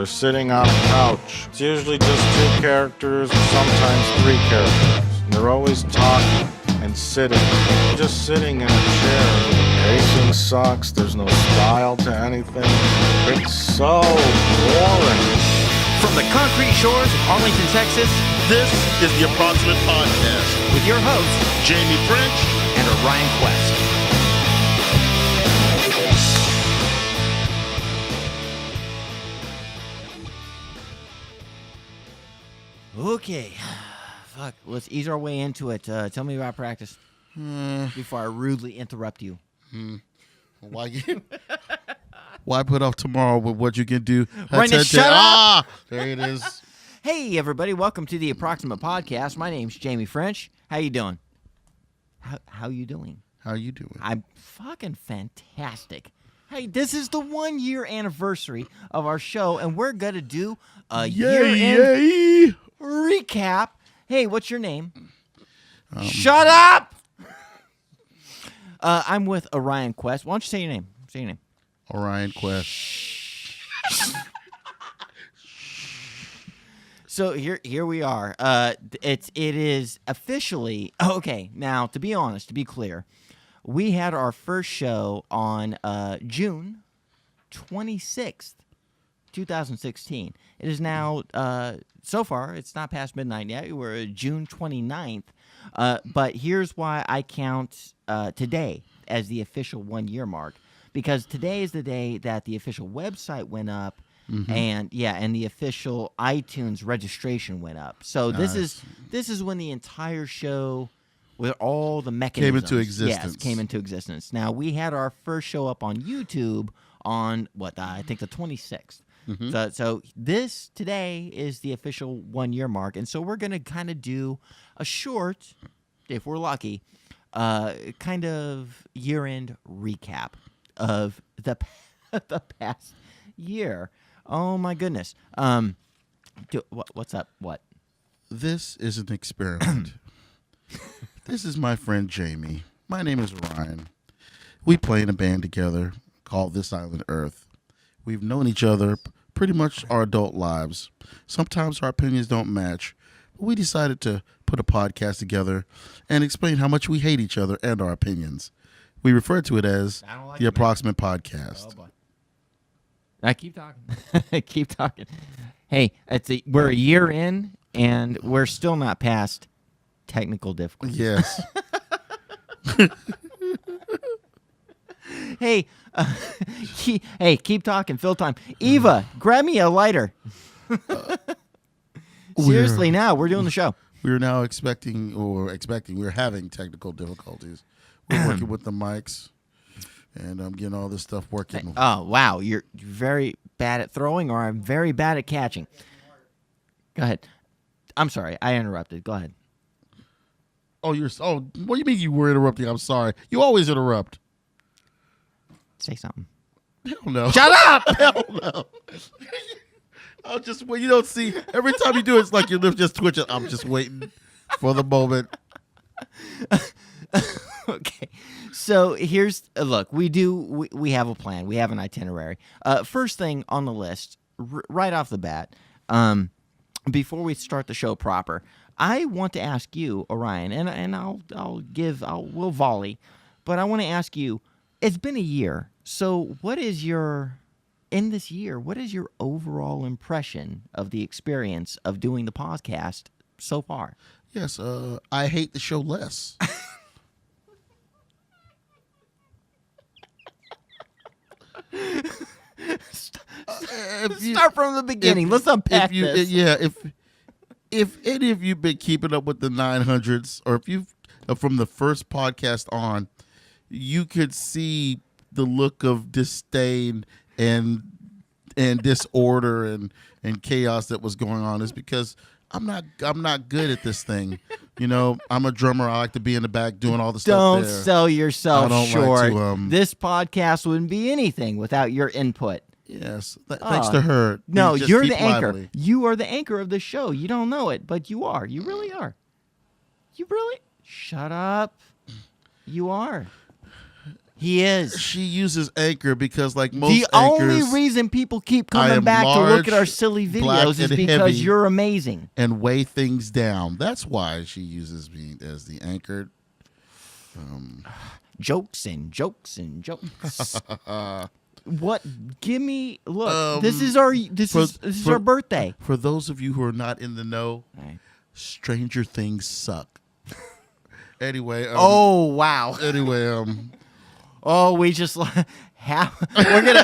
They're sitting on a couch. It's usually just 2 characters, sometimes 3 characters. And they're always talking and sitting. Just sitting in a chair. The pacing sucks. There's no style to anything. It's so boring. From the concrete shores of Arlington, Texas, This is the Approximate Podcast with your hosts, Jamie French and Orion Quest. Okay, fuck, let's ease our way into it. Tell me about practice before I rudely interrupt you. Why put off tomorrow with what you can do? Right, now shut up! There it is. Hey, everybody, welcome to the Approximate Podcast. My name's Jamie French. How you doing? How you doing? How you doing? I'm fucking fantastic. Hey, this is the 1-year anniversary of our show, and we're going to do a year-end recap. Hey, what's your name? Shut up! I'm with Orion Quest. Why don't you say your name? Say your name. Orion Quest. So here we are. It is officially okay. Now, to be honest, to be clear, we had our first show on June 26th, 2016. It is now so far it's not past midnight yet. We're at June 29th. But here's why I count today as the official 1-year mark, because today is the day that the official website went up. Mm-hmm. And the official iTunes registration went up. So this is when the entire show, with all the mechanisms, came into existence. Now, we had our first show up on YouTube on I think the 26th. Mm-hmm. So this today is the official 1-year mark, and so we're gonna kind of do a short, if we're lucky, kind of year-end recap of the past year. Oh my goodness. What's up? What? This is an experiment. This is my friend Jamie. My name is Ryan. We play in a band together called This Island Earth. We've known each other pretty much our adult lives. Sometimes our opinions don't match, but we decided to put a podcast together and explain how much we hate each other and our opinions. We refer to it as the Approximate Podcast. Oh boy. I keep talking. Keep talking. Hey, we're a year in, and we're still not past technical difficulties. Yes. Hey, keep talking. Fill time. Eva, grab me a lighter. Seriously, now we're doing the show. We're now we're having technical difficulties. We're working with the mics. And I'm getting all this stuff working. Oh, wow. You're very bad at throwing, or I'm very bad at catching. Go ahead. I'm sorry. I interrupted. Go ahead. What do you mean you were interrupting? I'm sorry. You always interrupt. Say something. Hell no. Shut up! Hell no. I'll just, you don't see, every time you do it, it's like your lips just twitching. I'm just waiting for the moment. Okay. So here's look. We have a plan. We have an itinerary. First thing on the list, right off the bat, before we start the show proper, I want to ask you, Orion, and we'll volley, but I want to ask you. It's been a year. So what is your overall impression of the experience of doing the podcast so far? Yes. I hate the show less. Start from the beginning. Let's unpack this. Yeah, if any of you've been keeping up with the 900s, or if you've from the first podcast on, you could see the look of disdain and disorder and chaos that was going on. Is because I'm not good at this thing. You know, I'm a drummer. I like to be in the back doing all the stuff there. Don't sell yourself short. Like to, this podcast wouldn't be anything without your input. Yes. Thanks to her. No, you're the anchor. Lively. You are the anchor of the show. You don't know it, but you are. You really are. You really? Shut up. You are. He is. She uses Anchor because, like most The anchors, only reason people keep I coming am back to look at large, our silly black, videos is and because heavy. you're amazing. and weigh things down. That's why she uses me as the anchor. Jokes and jokes and jokes. What? Give me look. This is for- our birthday. For those of you who are not in the know, Right. Stranger Things suck. Anyway. Oh wow. Anyway. Oh, we just half. We're gonna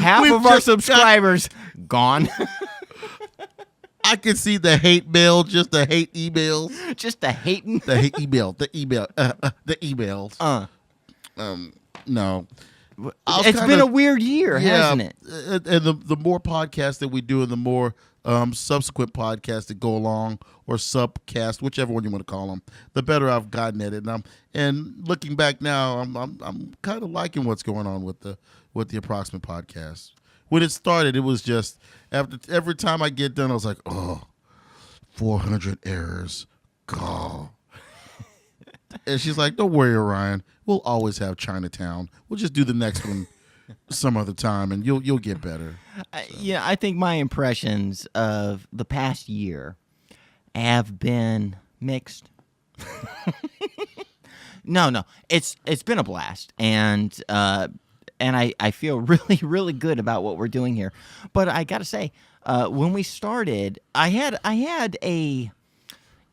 half We've of our just got- subscribers gone. I can see the hate mail, just the hate emails, Just a hating. the hate email, the emails. No. I was It's kinda- been a weird year, hasn't it? And the more podcasts that we do, and the more subsequent podcasts that go along, or subcast, whichever one you want to call them, the better I've gotten at it. And looking back now, I'm kind of liking what's going on with the Approximate podcast. When it started, it was just every time I get done, I was like, 400 errors, God. And she's like, "Don't worry, Orion. We'll always have Chinatown. We'll just do the next one some other time, and you'll get better." Yeah, I think my impressions of the past year have been mixed. No, it's been a blast, and I feel really good about what we're doing here. But I got to say, when we started, I had a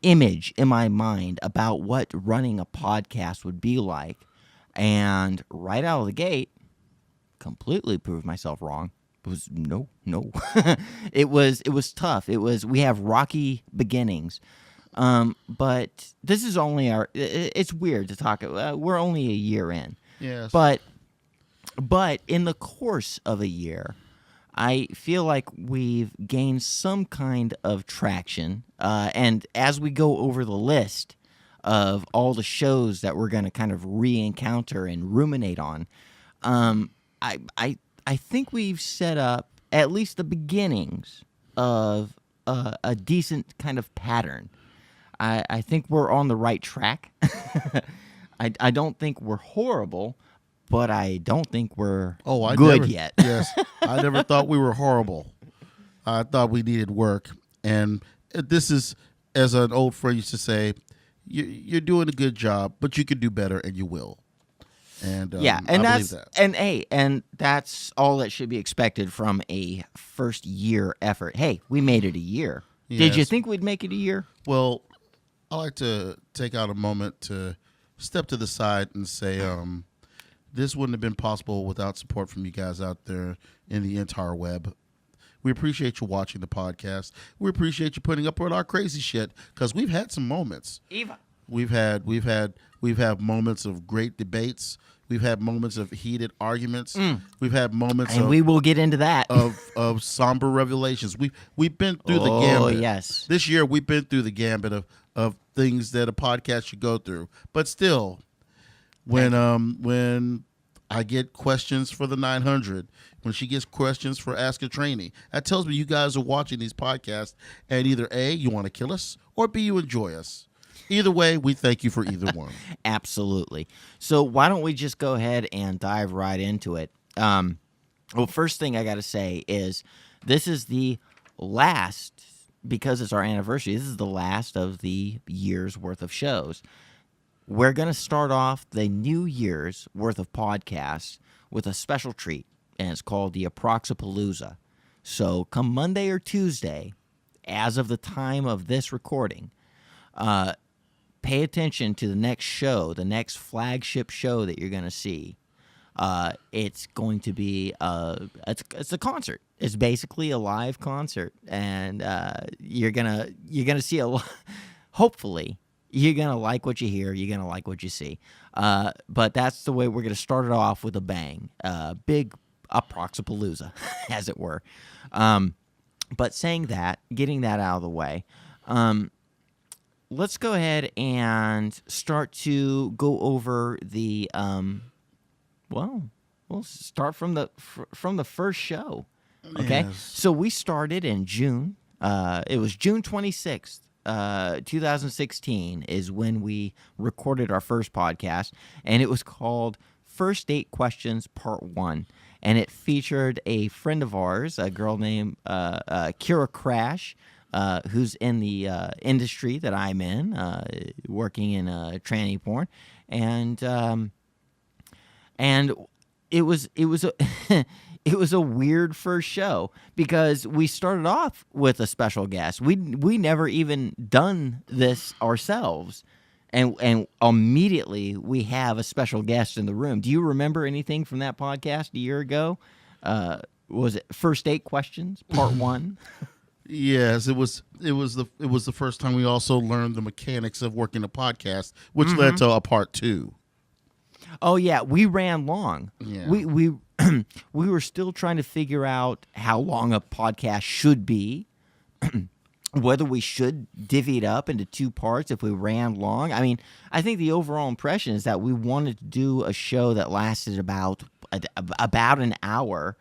image in my mind about what running a podcast would be like, and right out of the gate, completely proved myself wrong. It was no. it was tough. We have rocky beginnings. But this is only it's weird to talk. We're only a year in. Yes. But in the course of a year, I feel like we've gained some kind of traction. And as we go over the list of all the shows that we're going to kind of re-encounter and ruminate on, I think we've set up at least the beginnings of a decent kind of pattern. I think we're on the right track. I don't think we're horrible, but I don't think we're good yet. Yes, I never thought we were horrible. I thought we needed work, and this is, as an old friend used to say, you're doing a good job, but you could do better, and you will. And Yeah, and I that's believe that. and that's all that should be expected from a first year effort. Hey, we made it a year. Did you Yes. think we'd make it a year? Well, I like to take out a moment to step to the side and say, this wouldn't have been possible without support from you guys out there in the entire web. We appreciate you watching the podcast. We appreciate you putting up with our crazy shit, because we've had some moments. Eva. We've had moments of great debates. We've had moments of heated arguments. We've had moments And we will get into that. of somber revelations. We've been through the Oh, gambit. yes. This year we've been through the gambit of things that a podcast should go through. But still, when I get questions for the 900, when she gets questions for Ask a Trainee, that tells me you guys are watching these podcasts, and either A, you want to kill us, or B, you enjoy us. Either way, we thank you for either one. Absolutely. So why don't we just go ahead and dive right into it? Well, first thing I got to say is this is the last, because it's our anniversary, this is the last of the year's worth of shows. We're going to start off the new year's worth of podcasts with a special treat, and it's called the Approxapalooza. So come Monday or Tuesday, as of the time of this recording, pay attention to the next show, the next flagship show that you're going to see. It's going to be it's a concert. It's basically a live concert, and you're gonna see a lot. Hopefully, you're gonna like what you hear. You're gonna like what you see. But that's the way we're gonna start it off, with a bang. Big Approxapalooza, as it were. But saying that, getting that out of the way. Let's go ahead and start to go over the we'll start from the first show. Okay? Yes. So we started in June. It was June 26th, 2016 is when we recorded our first podcast, and it was called First Date Questions Part 1. And it featured a friend of ours, a girl named Kira Crash, who's in the industry that I'm in, working in tranny porn. And it was a it was a weird first show because we started off with a special guest. We never even done this ourselves. And immediately we have a special guest in the room. Do you remember anything from that podcast a year ago? Was it First Date Questions Part 1? Yes, it was the first time we also learned the mechanics of working a podcast, which led to a part 2. Oh yeah, we ran long. Yeah. We we were still trying to figure out how long a podcast should be. Whether we should divvy it up into 2 parts if we ran long. I mean, I think the overall impression is that we wanted to do a show that lasted about an hour,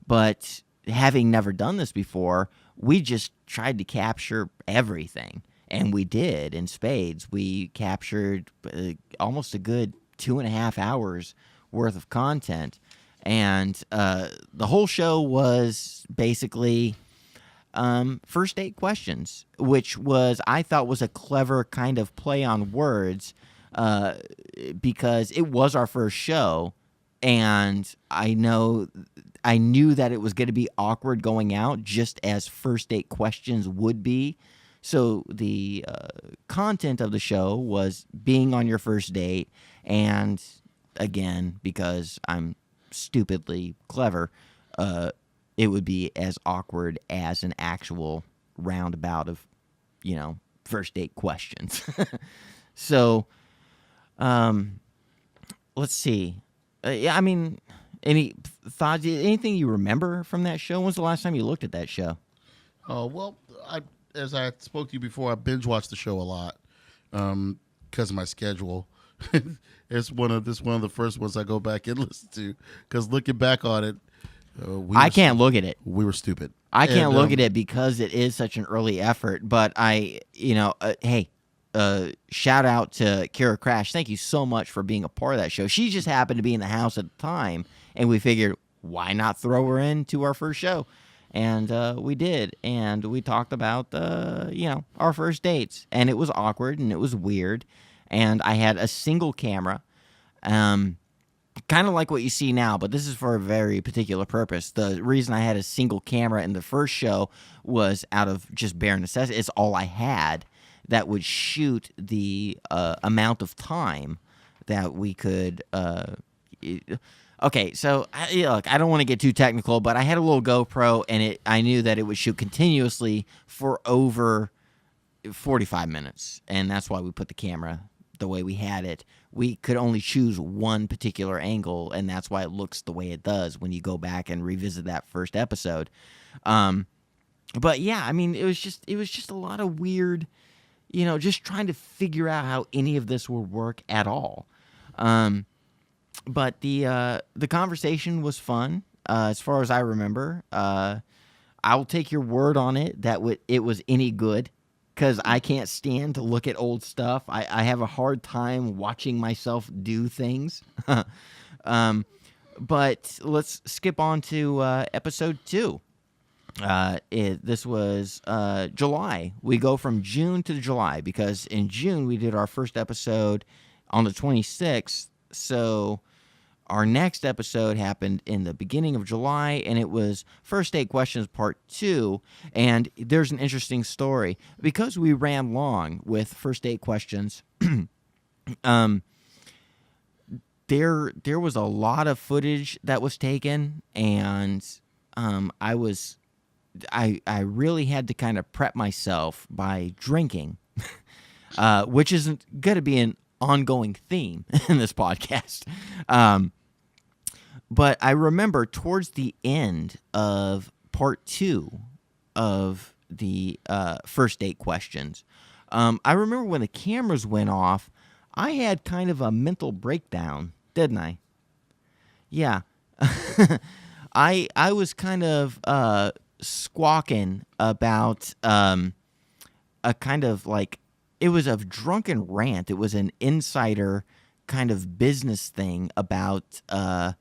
but having never done this before, we just tried to capture everything, and we did in spades. We captured almost a good 2.5 hours worth of content, and the whole show was basically First Date Questions, which I thought was a clever kind of play on words, because it was our first show, and I knew that it was going to be awkward going out, just as First Date Questions would be. So the content of the show was being on your first date, and again, because I'm stupidly clever, it would be as awkward as an actual roundabout of, first date questions. So, let's see. I mean, any thoughts? Anything you remember from that show? When's the last time you looked at that show? Oh well, as I spoke to you before, I binge watched the show a lot because of my schedule. It's one of the first ones I go back and listen to because looking back on it. I can't look at it. We were stupid. I can't look at it because it is such an early effort. But hey, shout out to Kira Crash. Thank you so much for being a part of that show. She just happened to be in the house at the time, and we figured, why not throw her into our first show? And we did. And we talked about, our first dates. And it was awkward, and it was weird. And I had a single camera. Kind of like what you see now, but this is for a very particular purpose. The reason I had a single camera in the first show was out of just bare necessity. It's all I had that would shoot the amount of time that we could. Okay, so look, I don't want to get too technical, but I had a little GoPro, and I knew that it would shoot continuously for over 45 minutes, and that's why we put the camera the way we had it. We could only choose one particular angle, and that's why it looks the way it does when you go back and revisit that first episode. But yeah, I mean, it was just a lot of weird, just trying to figure out how any of this would work at all. But the conversation was fun, as far as I remember. I'll take your word on it that it was any good. Because I can't stand to look at old stuff. I have a hard time watching myself do things. But let's skip on to episode 2. This was July. We go from June to July because in June we did our first episode on the 26th. So our next episode happened in the beginning of July, and it was First Date Questions Part 2. And there's an interesting story. Because we ran long with First Date Questions, there was a lot of footage that was taken, and I really had to kind of prep myself by drinking, which isn't going to be an ongoing theme in this podcast. But I remember towards the end of part 2 of the First Date Questions, I remember when the cameras went off, I had kind of a mental breakdown, didn't I? Yeah. I was kind of squawking about a kind of like, it was a drunken rant. It was an insider kind of business thing about a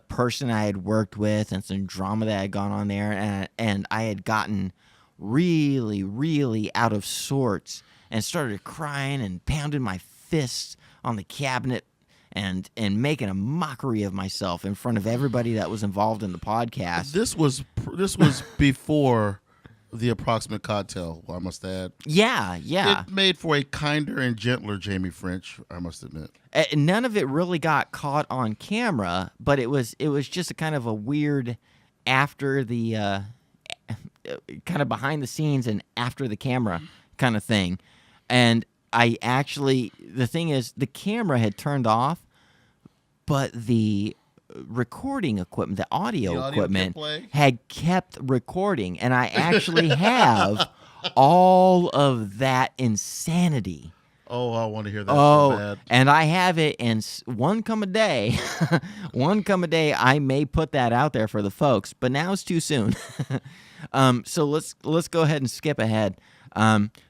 person I had worked with and some drama that had gone on there, and I had gotten really, really out of sorts and started crying and pounding my fists on the cabinet and making a mockery of myself in front of everybody that was involved in the podcast. This was before the approximate cocktail, I must add. Yeah. It made for a kinder and gentler Jamie French, I must admit. None of it really got caught on camera, but it was just a kind of a weird after the kind of behind the scenes and after the camera kind of thing. And I actually, the thing is, the camera had turned off, but the recording equipment, the audio equipment, had kept recording. And I actually have all of that insanity. Oh, I want to hear that so bad. And I have it, and one come a day, I may put that out there for the folks, but now it's too soon. So let's go ahead and skip ahead.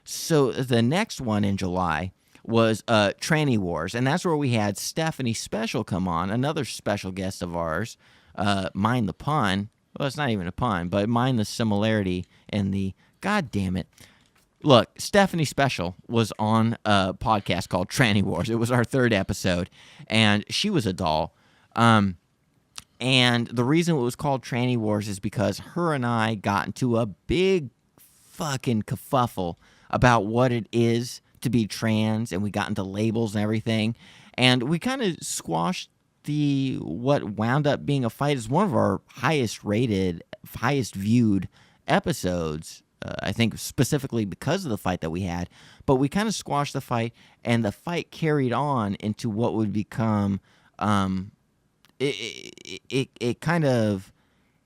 So the next one in July was Tranny Wars, and that's where we had Stephanie Special come on, another special guest of ours. Mind the pun. Well, it's not even a pun, but mind the similarity and the, God damn it. Look, Stephanie Special was on a podcast called Tranny Wars. It was our 3rd episode, and she was a doll. And the reason it was called Tranny Wars is because her and I got into a big fucking kerfuffle about what it is to be trans, and we got into labels and everything, and we kind of squashed what wound up being a fight. Is one of our highest rated, highest viewed episodes, I think specifically because of the fight that we had, but we kind of squashed the fight, and the fight carried on into what would become it kind of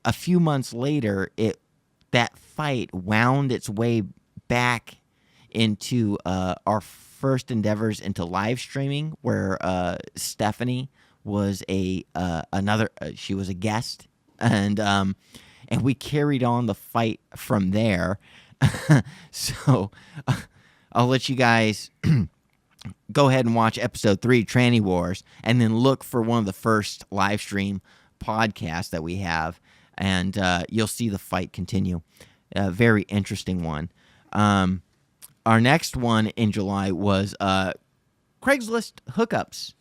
a few months later, that fight wound its way back into our first endeavors into live streaming, where Stephanie was she was a guest, and we carried on the fight from there. So I'll let you guys go ahead and watch episode 3, Tranny Wars, and then look for one of the first live stream podcasts that we have, and you'll see the fight continue. A very interesting one. Our next one in July was Craigslist hookups.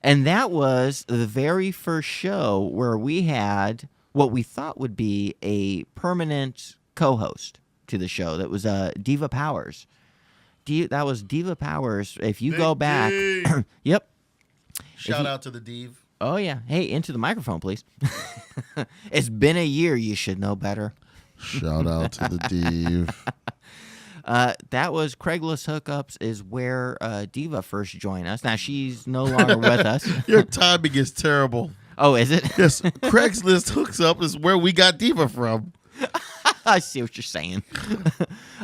And that was the very first show where we had what we thought would be a permanent co-host to the show. That was Diva Powers. That was Diva Powers. If you go back... Yep. Shout out to the Div. Oh, yeah. Hey, into the microphone, please. It's been a year. You should know better. Shout out to the Div. That was Craigslist Hookups is where Diva first joined us. Now, she's no longer with us. Your timing is terrible. Oh, is it? Yes, Craigslist Hooks Up is where we got Diva from. I see what you're saying.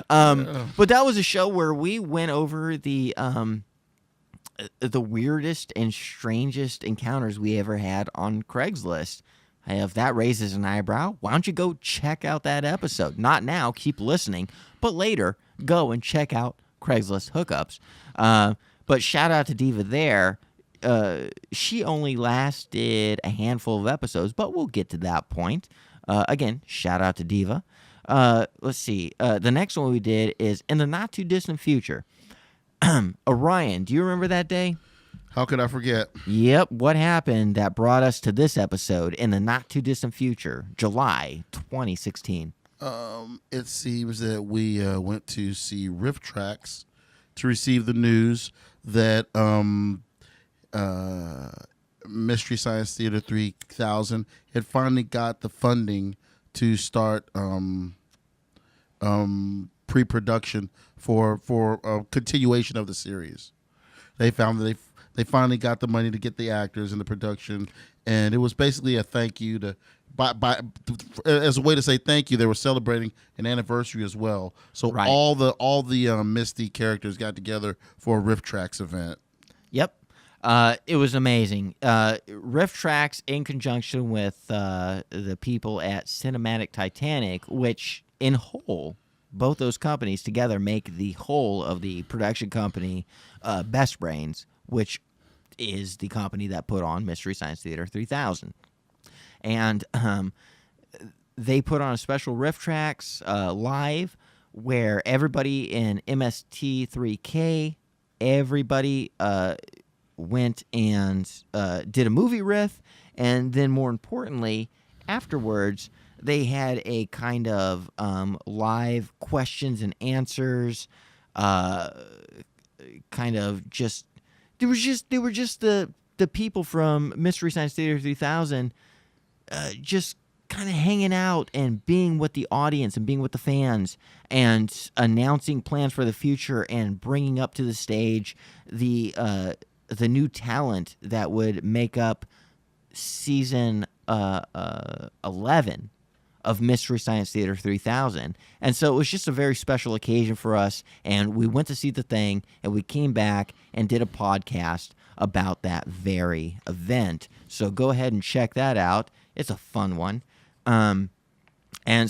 But that was a show where we went over the weirdest and strangest encounters we ever had on Craigslist. If that raises an eyebrow, why don't you go check out that episode? Not now, keep listening, but later, go and check out Craigslist Hookups. But shout out to Diva there. She only lasted a handful of episodes, but we'll get to that point. Again, shout out to Diva. Let's see. The next one we did is in the not too distant future. Orion, do you remember that day? How could I forget? Yep. What happened that brought us to this episode in the not too distant future, July 2016? It seems that we went to see Rift Tracks to receive the news that Mystery Science Theater 3000 had finally got the funding to start pre-production for a continuation of the series. They found that they finally got the money to get the actors and the production, and it was basically a thank you to as a way to say thank you. They were celebrating an anniversary as well, so right. all the Misty characters got together for a Rift Tracks event. Yep. It was amazing. Rift Tracks, in conjunction with the people at Cinematic Titanic, which in whole, both those companies together make the whole of the production company Best Brains, which is the company that put on Mystery Science Theater 3000. And they put on a special Riff Tracks live where everybody in MST3K, everybody went and did a movie riff. And then more importantly, afterwards, they had a kind of live questions and answers, kind of just they were just the people from Mystery Science Theater 3000 just kind of hanging out and being with the audience and being with the fans and announcing plans for the future and bringing up to the stage the new talent that would make up season 11 of Mystery Science Theater 3000. And so it was just a very special occasion for us, and we went to see the thing, and we came back and did a podcast about that very event. So go ahead and check that out. It's a fun one. And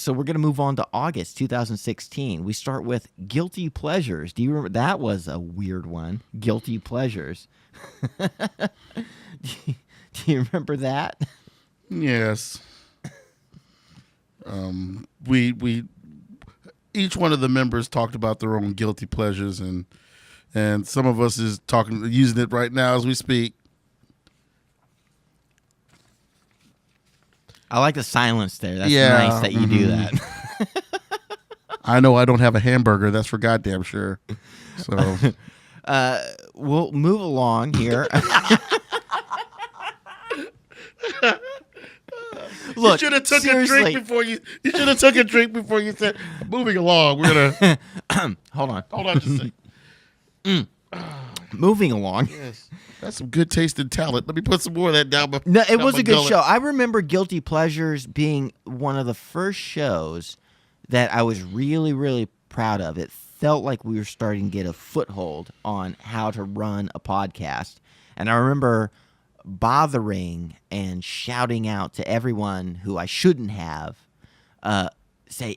so we're going to move on to August 2016. We start with Guilty Pleasures. Do you remember? That was a weird one. Guilty Pleasures. Do you remember that? Yes. We each one of the members talked about their own guilty pleasures, and some of us is using it right now as we speak. I like the silence there. That's Yeah, nice that you do that. I know I don't have a hamburger. That's for goddamn sure. So We'll move along here. Look, you should have took seriously. a drink before you. You should have took a drink before you said. Moving along, we're gonna Hold on. hold on just a second. Moving along. Yes, that's some good taste and talent. Let me put some more of that down. No, it down was my a good gullet. show. I remember Guilty Pleasures being one of the first shows that I was really, really proud of. It felt like we were starting to get a foothold on how to run a podcast. And I remember bothering and shouting out to everyone who I shouldn't have, say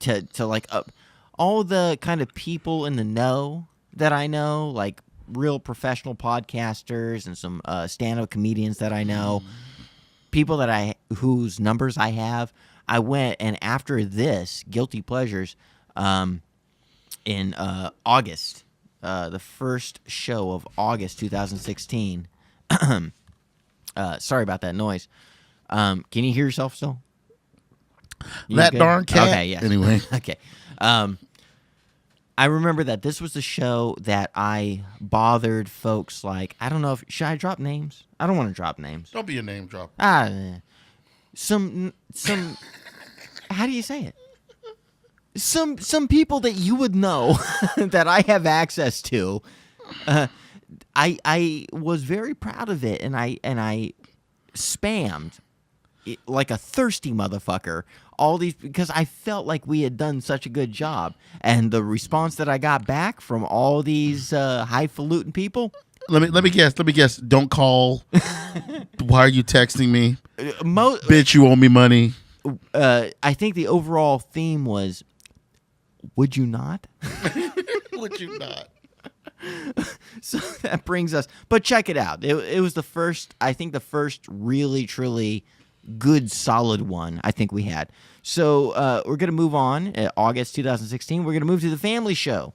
to like all the kind of people in the know that I know, like real professional podcasters and some stand-up comedians that I know, people that whose numbers I have. I went, and after this Guilty Pleasures, in August, the first show of August 2016. Sorry about that noise. Can you hear yourself still? You That okay? darn cat. Okay, yes. Anyway. Okay. I remember that this was the show that I bothered folks like, I don't know if, should I drop names? I don't want to drop names. Don't be a name dropper. Some, how do you say it? Some people that you would know that I have access to. I was very proud of it, and I spammed it like a thirsty motherfucker all these, because I felt like we had done such a good job, and the response that I got back from all these highfalutin people. Let me guess. Don't call. Why are you texting me? Bitch, you owe me money. I think the overall theme was, would you not? Would you not? So that brings us, but check it out. It was the first really, truly good, solid one I think we had. So we're going to move on. August 2016, we're going to move to The Family Show.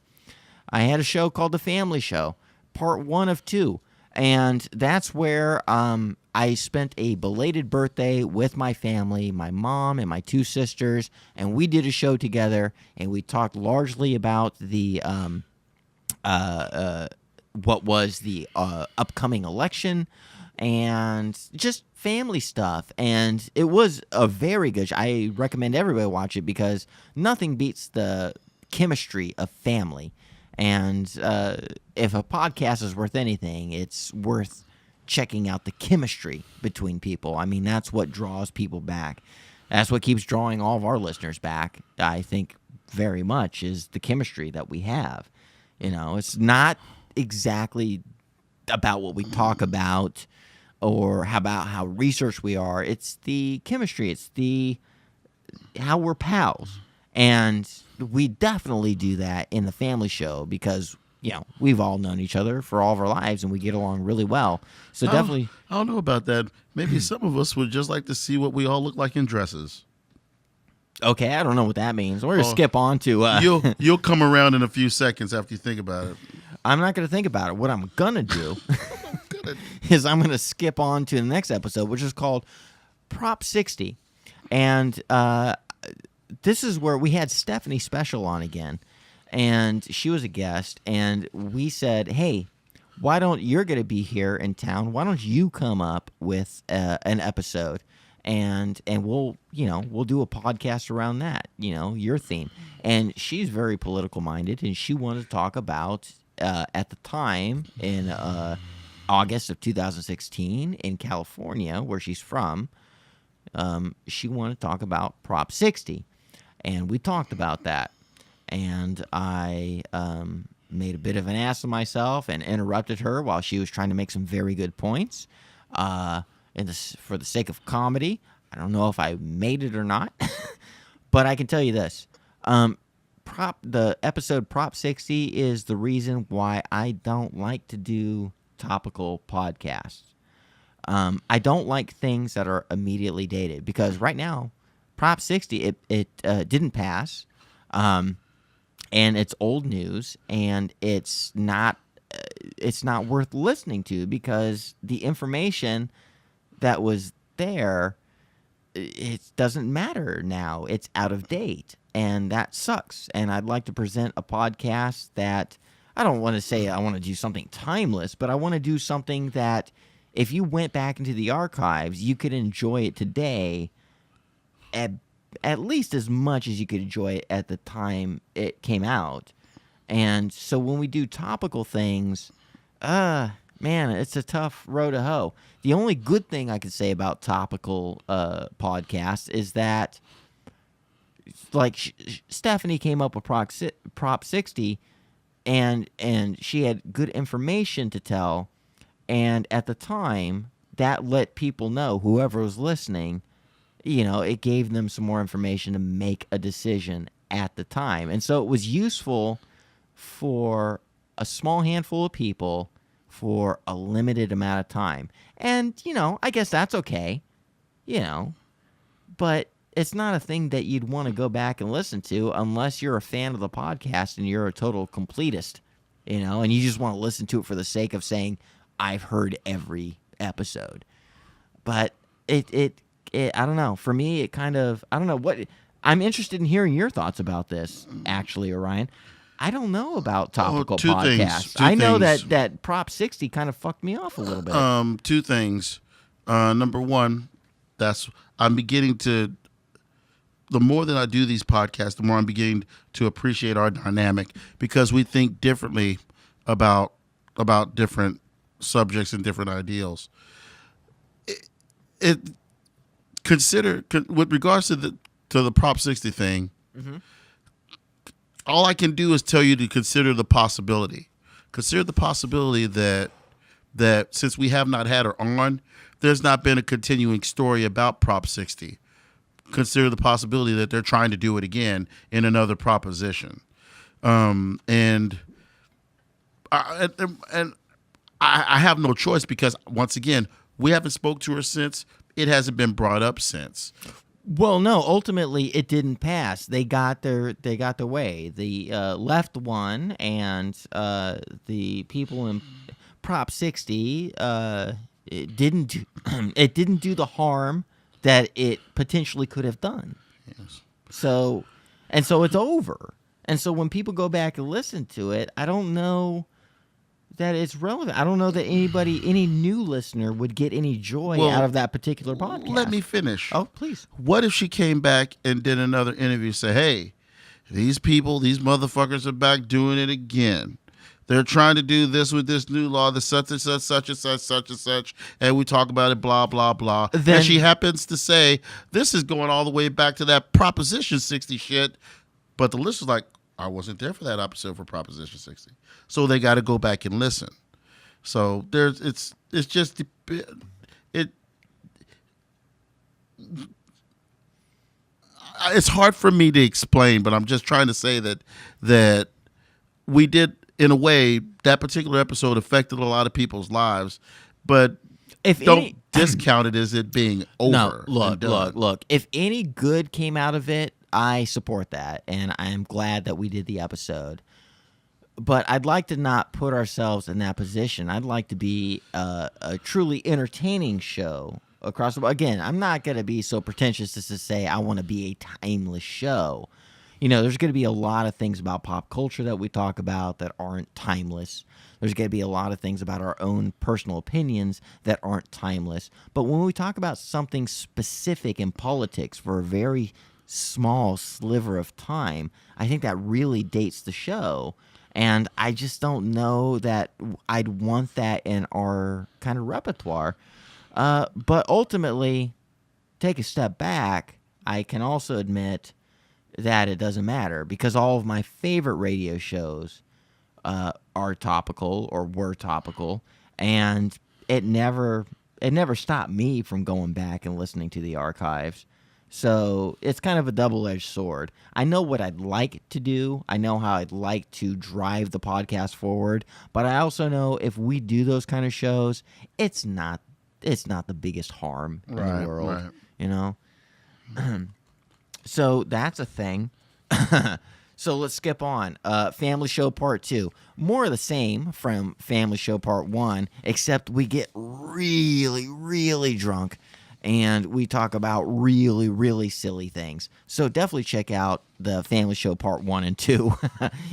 I had a show called The Family Show, part 1 of 2. And that's where I spent a belated birthday with my family, my mom and my 2 sisters, and we did a show together, and we talked largely about the what was the upcoming election and just family stuff. And it was a very good show. I recommend everybody watch it because nothing beats the chemistry of family. And if a podcast is worth anything, it's worth checking out the chemistry between people. I mean, that's what draws people back. That's what keeps drawing all of our listeners back, I think, very much, is the chemistry that we have. You know, it's not exactly about what we talk about or about how research we are. It's the chemistry. It's how we're pals. And we definitely do that in The Family Show because we've all known each other for all of our lives, and we get along really well. So definitely, I don't know about that. Maybe some of us would just like to see what we all look like in dresses. okay. I don't know what that means. We're gonna skip on to. You'll come around in a few seconds after you think about it. I'm not gonna think about it. What I'm gonna do is I'm gonna skip on to the next episode, which is called Prop 60, and this is where we had Stephanie Special on again. And she was a guest, and we said, hey, why don't you're going to be here in town? Why don't you come up with an episode, and we'll do a podcast around that, your theme. And she's very political minded, and she wanted to talk about at the time in August of 2016 in California, where she's from. She wanted to talk about Prop 60, and we talked about that. And I made a bit of an ass of myself and interrupted her while she was trying to make some very good points. For the sake of comedy, I don't know if I made it or not, but I can tell you this: the episode Prop 60 is the reason why I don't like to do topical podcasts. I don't like things that are immediately dated, because right now, Prop 60 it didn't pass. And it's old news, and it's not worth listening to, because the information that was there, it doesn't matter now. It's out of date, and that sucks. And I'd like to present a podcast that, I don't want to say I want to do something timeless, but I want to do something that if you went back into the archives, you could enjoy it today at least as much as you could enjoy it at the time it came out. And so when we do topical things, man, it's a tough row to hoe. The only good thing I could say about topical podcasts is that, like, Stephanie came up with Prop 60, and she had good information to tell, and at the time, that let people know, whoever was listening, it gave them some more information to make a decision at the time. And so it was useful for a small handful of people for a limited amount of time. And, I guess that's okay, but it's not a thing that you'd want to go back and listen to unless you're a fan of the podcast and you're a total completist, and you just want to listen to it for the sake of saying, I've heard every episode. But it I don't know. For me, it kind of, I don't know what, I'm interested in hearing your thoughts about this, actually, Orion. I don't know about topical podcasts. I know that Prop 60 kind of fucked me off a little bit. Two things. Number one, I'm beginning to, the more that I do these podcasts, the more I'm beginning to appreciate our dynamic, because we think differently about different subjects and different ideals. Consider, with regards to the Prop 60 thing, all I can do is tell you to consider the possibility. Consider the possibility that since we have not had her on, there's not been a continuing story about Prop 60. Consider the possibility that they're trying to do it again in another proposition. And I have no choice, because, once again, we haven't spoke to her since. It hasn't been brought up since. Well, no. Ultimately, it didn't pass. They got their way. The left won, and the people in Prop 60 it didn't do the harm that it potentially could have done. Yes. So it's over. And so when people go back and listen to it, I don't know that it's relevant. I don't know that any new listener would get any joy out of that particular podcast. Let me finish. Oh, please. What if she came back and did another interview, say, hey, these motherfuckers are back doing it again. They're trying to do this with this new law, the such and such, such and such, such and such, and we talk about it, blah, blah, blah. Then, and she happens to say, this is going all the way back to that Proposition 60 shit, but the listener's like, I wasn't there for that episode for Proposition 60. So they got to go back and listen. So it's hard for me to explain, but I'm just trying to say that we did, in a way, that particular episode affected a lot of people's lives, but If don't any, discount it as it being over. no, and done. look. If any good came out of it, I support that, and I'm glad that we did the episode. But I'd like to not put ourselves in that position. I'd like to be a truly entertaining show across the board. Again, I'm not going to be so pretentious as to say I want to be a timeless show. You know, there's going to be a lot of things about pop culture that we talk about that aren't timeless. There's going to be a lot of things about our own personal opinions that aren't timeless. But when we talk about something specific in politics for a very small sliver of time, I think that really dates the show. And I just don't know that I'd want that in our kind of repertoire. But ultimately, take a step back, I can also admit that it doesn't matter because all of my favorite radio shows are topical or were topical, and it never stopped me from going back and listening to the archives. So it's kind of a double-edged sword. I know what I'd like to do. I know how I'd like to drive the podcast forward, but I also know if we do those kind of shows, it's not the biggest harm in the world, right. you know. So that's a thing. So let's skip on. Family Show Part 2. More of the same from Family Show Part 1, except we get really, really drunk, and we talk about really, really silly things. So definitely check out the Family Show Part 1 and 2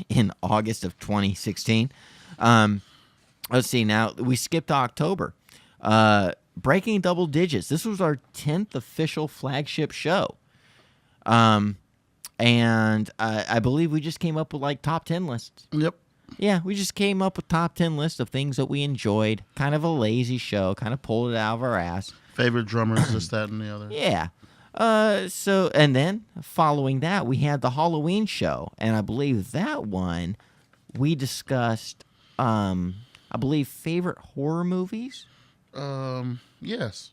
in August of 2016. Let's see. Now, we skipped October. Breaking Double Digits. This was our 10th official flagship show. And I believe we just came up with like top 10 lists. Yep. Yeah, we just came up with top 10 lists of things that we enjoyed. Kind of a lazy show. Kind of pulled it out of our ass. Favorite drummers, this, that, and the other. Yeah. So, and then following that, we had the Halloween show. And I believe that one, we discussed, I believe, favorite horror movies. Yes.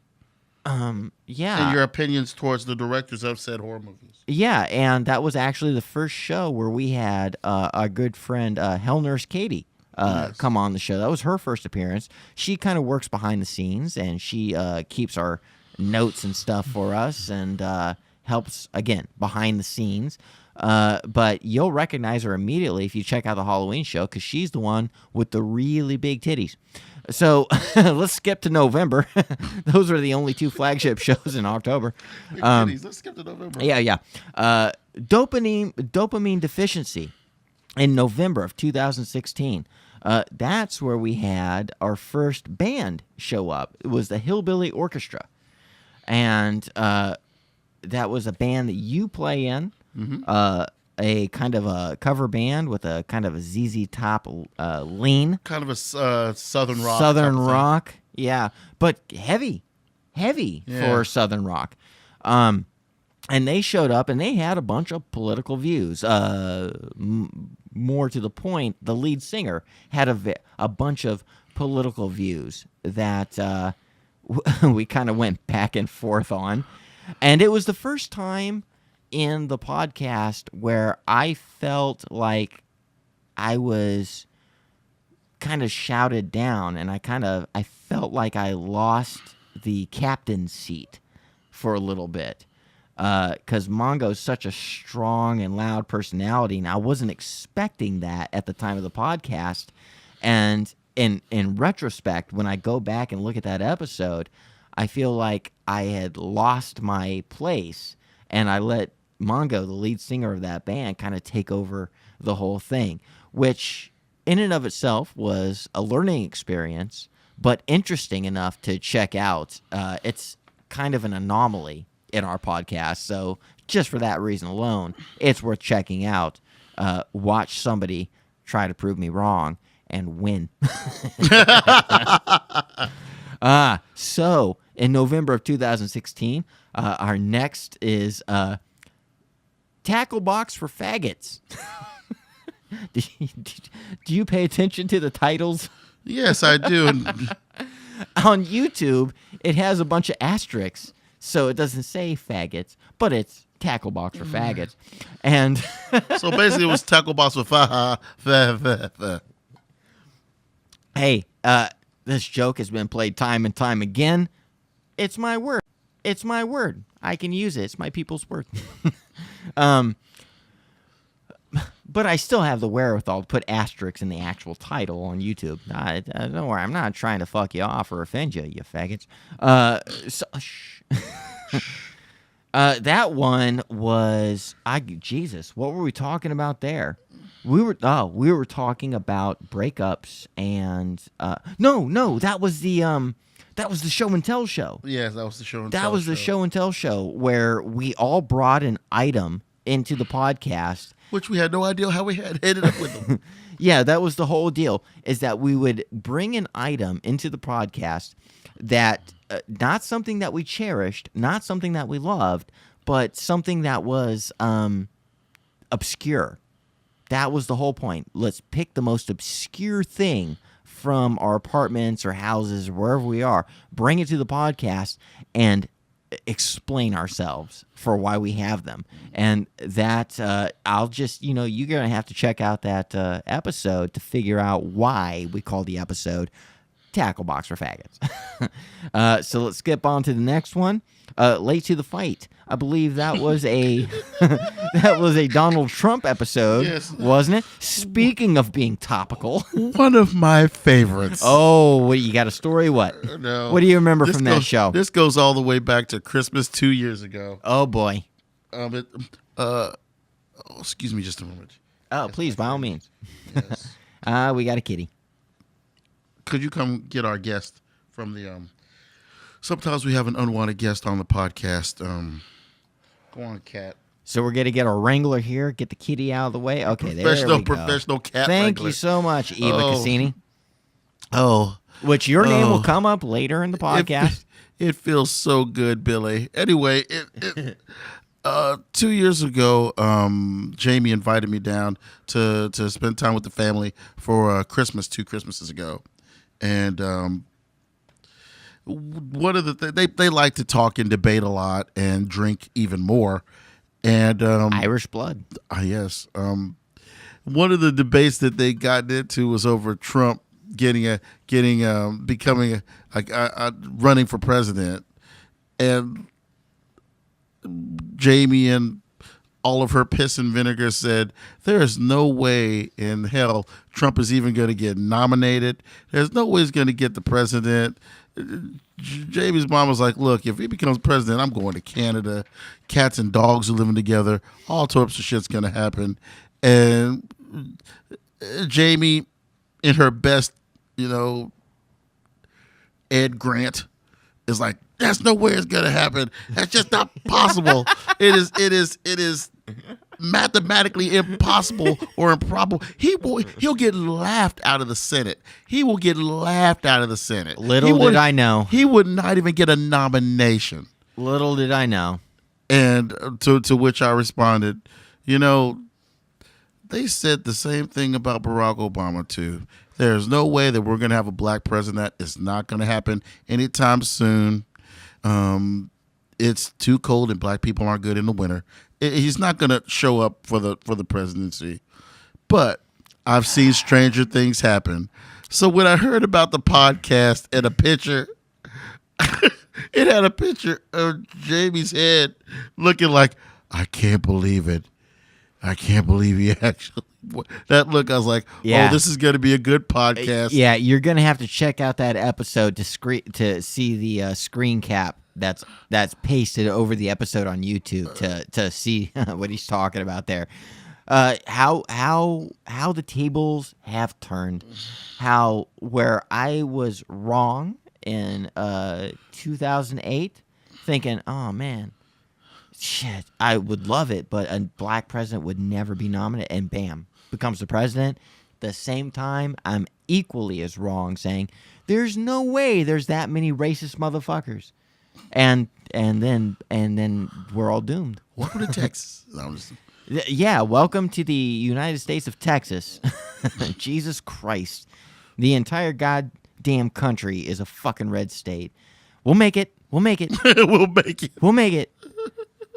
Yeah. And your opinions towards the directors of said horror movies. Yeah, and that was actually the first show where we had our good friend Hell Nurse Katie come on the show. That was her first appearance. She kind of works behind the scenes, and she keeps our notes and stuff for us and helps, again, behind the scenes. But you'll recognize her immediately if you check out the Halloween show because she's the one with the really big titties. So let's skip to November. Those are the only two flagship shows in October. Let's skip to November. Yeah. Dopamine deficiency in November of 2016. That's where we had our first band show up. It was the Hillbilly Orchestra. And that was a band that you play in. Mm-hmm. A kind of a cover band with a kind of a ZZ Top lean. Kind of a Southern rock. Southern rock, yeah. But heavy for Southern rock. And they showed up and they had a bunch of political views. More to the point, the lead singer had a bunch of political views that we kind of went back and forth on. And it was the first time in the podcast where I felt like I was kind of shouted down, and I felt like I lost the captain's seat for a little bit because Mongo's such a strong and loud personality, and I wasn't expecting that at the time of the podcast. And in retrospect, when I go back and look at that episode, I feel like I had lost my place, and I let Mongo, the lead singer of that band, kind of take over the whole thing, which in and of itself was a learning experience, but interesting enough to check out. It's kind of an anomaly in our podcast, so just for that reason alone, it's worth checking out. Watch somebody try to prove me wrong and win. So in November of 2016, our next is Tackle Box for Faggots. Do you pay attention to the titles? Yes, I do. On YouTube, it has a bunch of asterisks, so it doesn't say faggots, but it's Tackle Box for Faggots. And So basically, it was Tackle Box with Hey, this joke has been played time and time again. It's my word. It's my word. I can use it. It's my people's word. But I still have the wherewithal to put asterisks in the actual title on YouTube. Don't worry, I'm not trying to fuck you off or offend you, you faggots. Shh. That one was Jesus. What were we talking about there? We were talking about breakups and no, that was the show and tell show. Yes, that was the show and tell. That was the show and tell show where we all brought an item into the podcast. Which we had no idea how we had ended up with them. Yeah, that was the whole deal, is that we would bring an item into the podcast that not something that we cherished, not something that we loved, but something that was obscure. That was the whole point. Let's pick the most obscure thing from our apartments or houses or wherever we are, bring it to the podcast, and explain ourselves for why we have them. And that I'll just, you're going to have to check out that episode to figure out why we call the episode Tackle Box for Faggots. So let's skip on to the next one. Late to the Fight. I believe that was a Donald Trump episode, Yes. wasn't it? Speaking of being topical. One of my favorites. Oh, what, you got a story? What? No. What do you remember This from that goes- show? This goes all the way back to Christmas 2 years ago. Oh, boy. Excuse me just a moment. Oh, please, by all means. Yes. We got a kitty. Could you come get our guest from the sometimes we have an unwanted guest on the podcast. Go on, cat. So we're going to get our wrangler here, get the kitty out of the way. Okay, there we go. Professional cat Thank wrangler. you so much, Eva Oh. Cassini. Oh, Which your name will Oh. come up later in the podcast. It feels so good, Billy. Anyway, 2 years ago, Jamie invited me down to spend time with the family for Christmas 2 Christmases ago, and one of the they like to talk and debate a lot and drink even more, and Irish blood. yes, one of the debates that they got into was over Trump becoming running for president, and Jamie and all of her piss and vinegar said there is no way in hell Trump is even going to get nominated. There's no way he's going to get the president. Jamie's mom was like, look, if he becomes president, I'm going to Canada. Cats and dogs are living together. All sorts of shit's going to happen. And Jamie, in her best, Ed Grant, is like, there's no way it's gonna happen. That's just not possible. It is mathematically impossible or improbable. He'll get laughed out of the Senate. He will get laughed out of the Senate. Little did I know. He would not even get a nomination. Little did I know. And to which I responded, they said the same thing about Barack Obama too. There's no way that we're going to have a black president. It's not going to happen anytime soon. It's too cold and black people aren't good in the winter. He's not going to show up for the presidency. But I've seen stranger things happen. So when I heard about the podcast and a picture, it had a picture of Jamie's head looking like, I can't believe it. I can't believe he actually. That look, I was like, Yeah. oh, this is going to be a good podcast. Yeah, you're gonna have to check out that episode to see the screen cap that's pasted over the episode on YouTube to see what he's talking about there. How the tables have turned. How where I was wrong in 2008, thinking, oh man, shit, I would love it, but a black president would never be nominated, and bam, becomes the president. The same time, I'm equally as wrong, saying there's no way there's that many racist motherfuckers, and then we're all doomed. Welcome to Texas. No, I'm just- Yeah, welcome to the United States of Texas. Jesus Christ, the entire goddamn country is a fucking red state. We'll make it. We'll make it. we'll make it. We'll make it.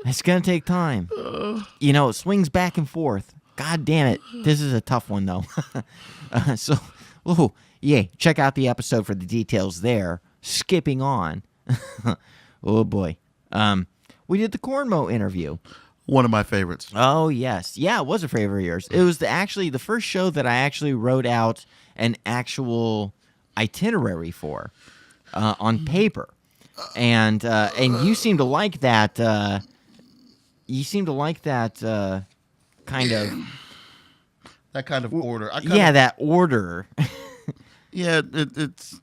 It's going to take time. It swings back and forth. God damn it. This is a tough one, though. yeah, check out the episode for the details there. Skipping on. Oh, boy. We did the Cornmo interview. One of my favorites. Oh, yes. Yeah, it was a favorite of yours. It was actually the first show that I actually wrote out an actual itinerary for on paper. And you seem to like that. You seem to like that kind of. That kind of order. That order. Yeah, it's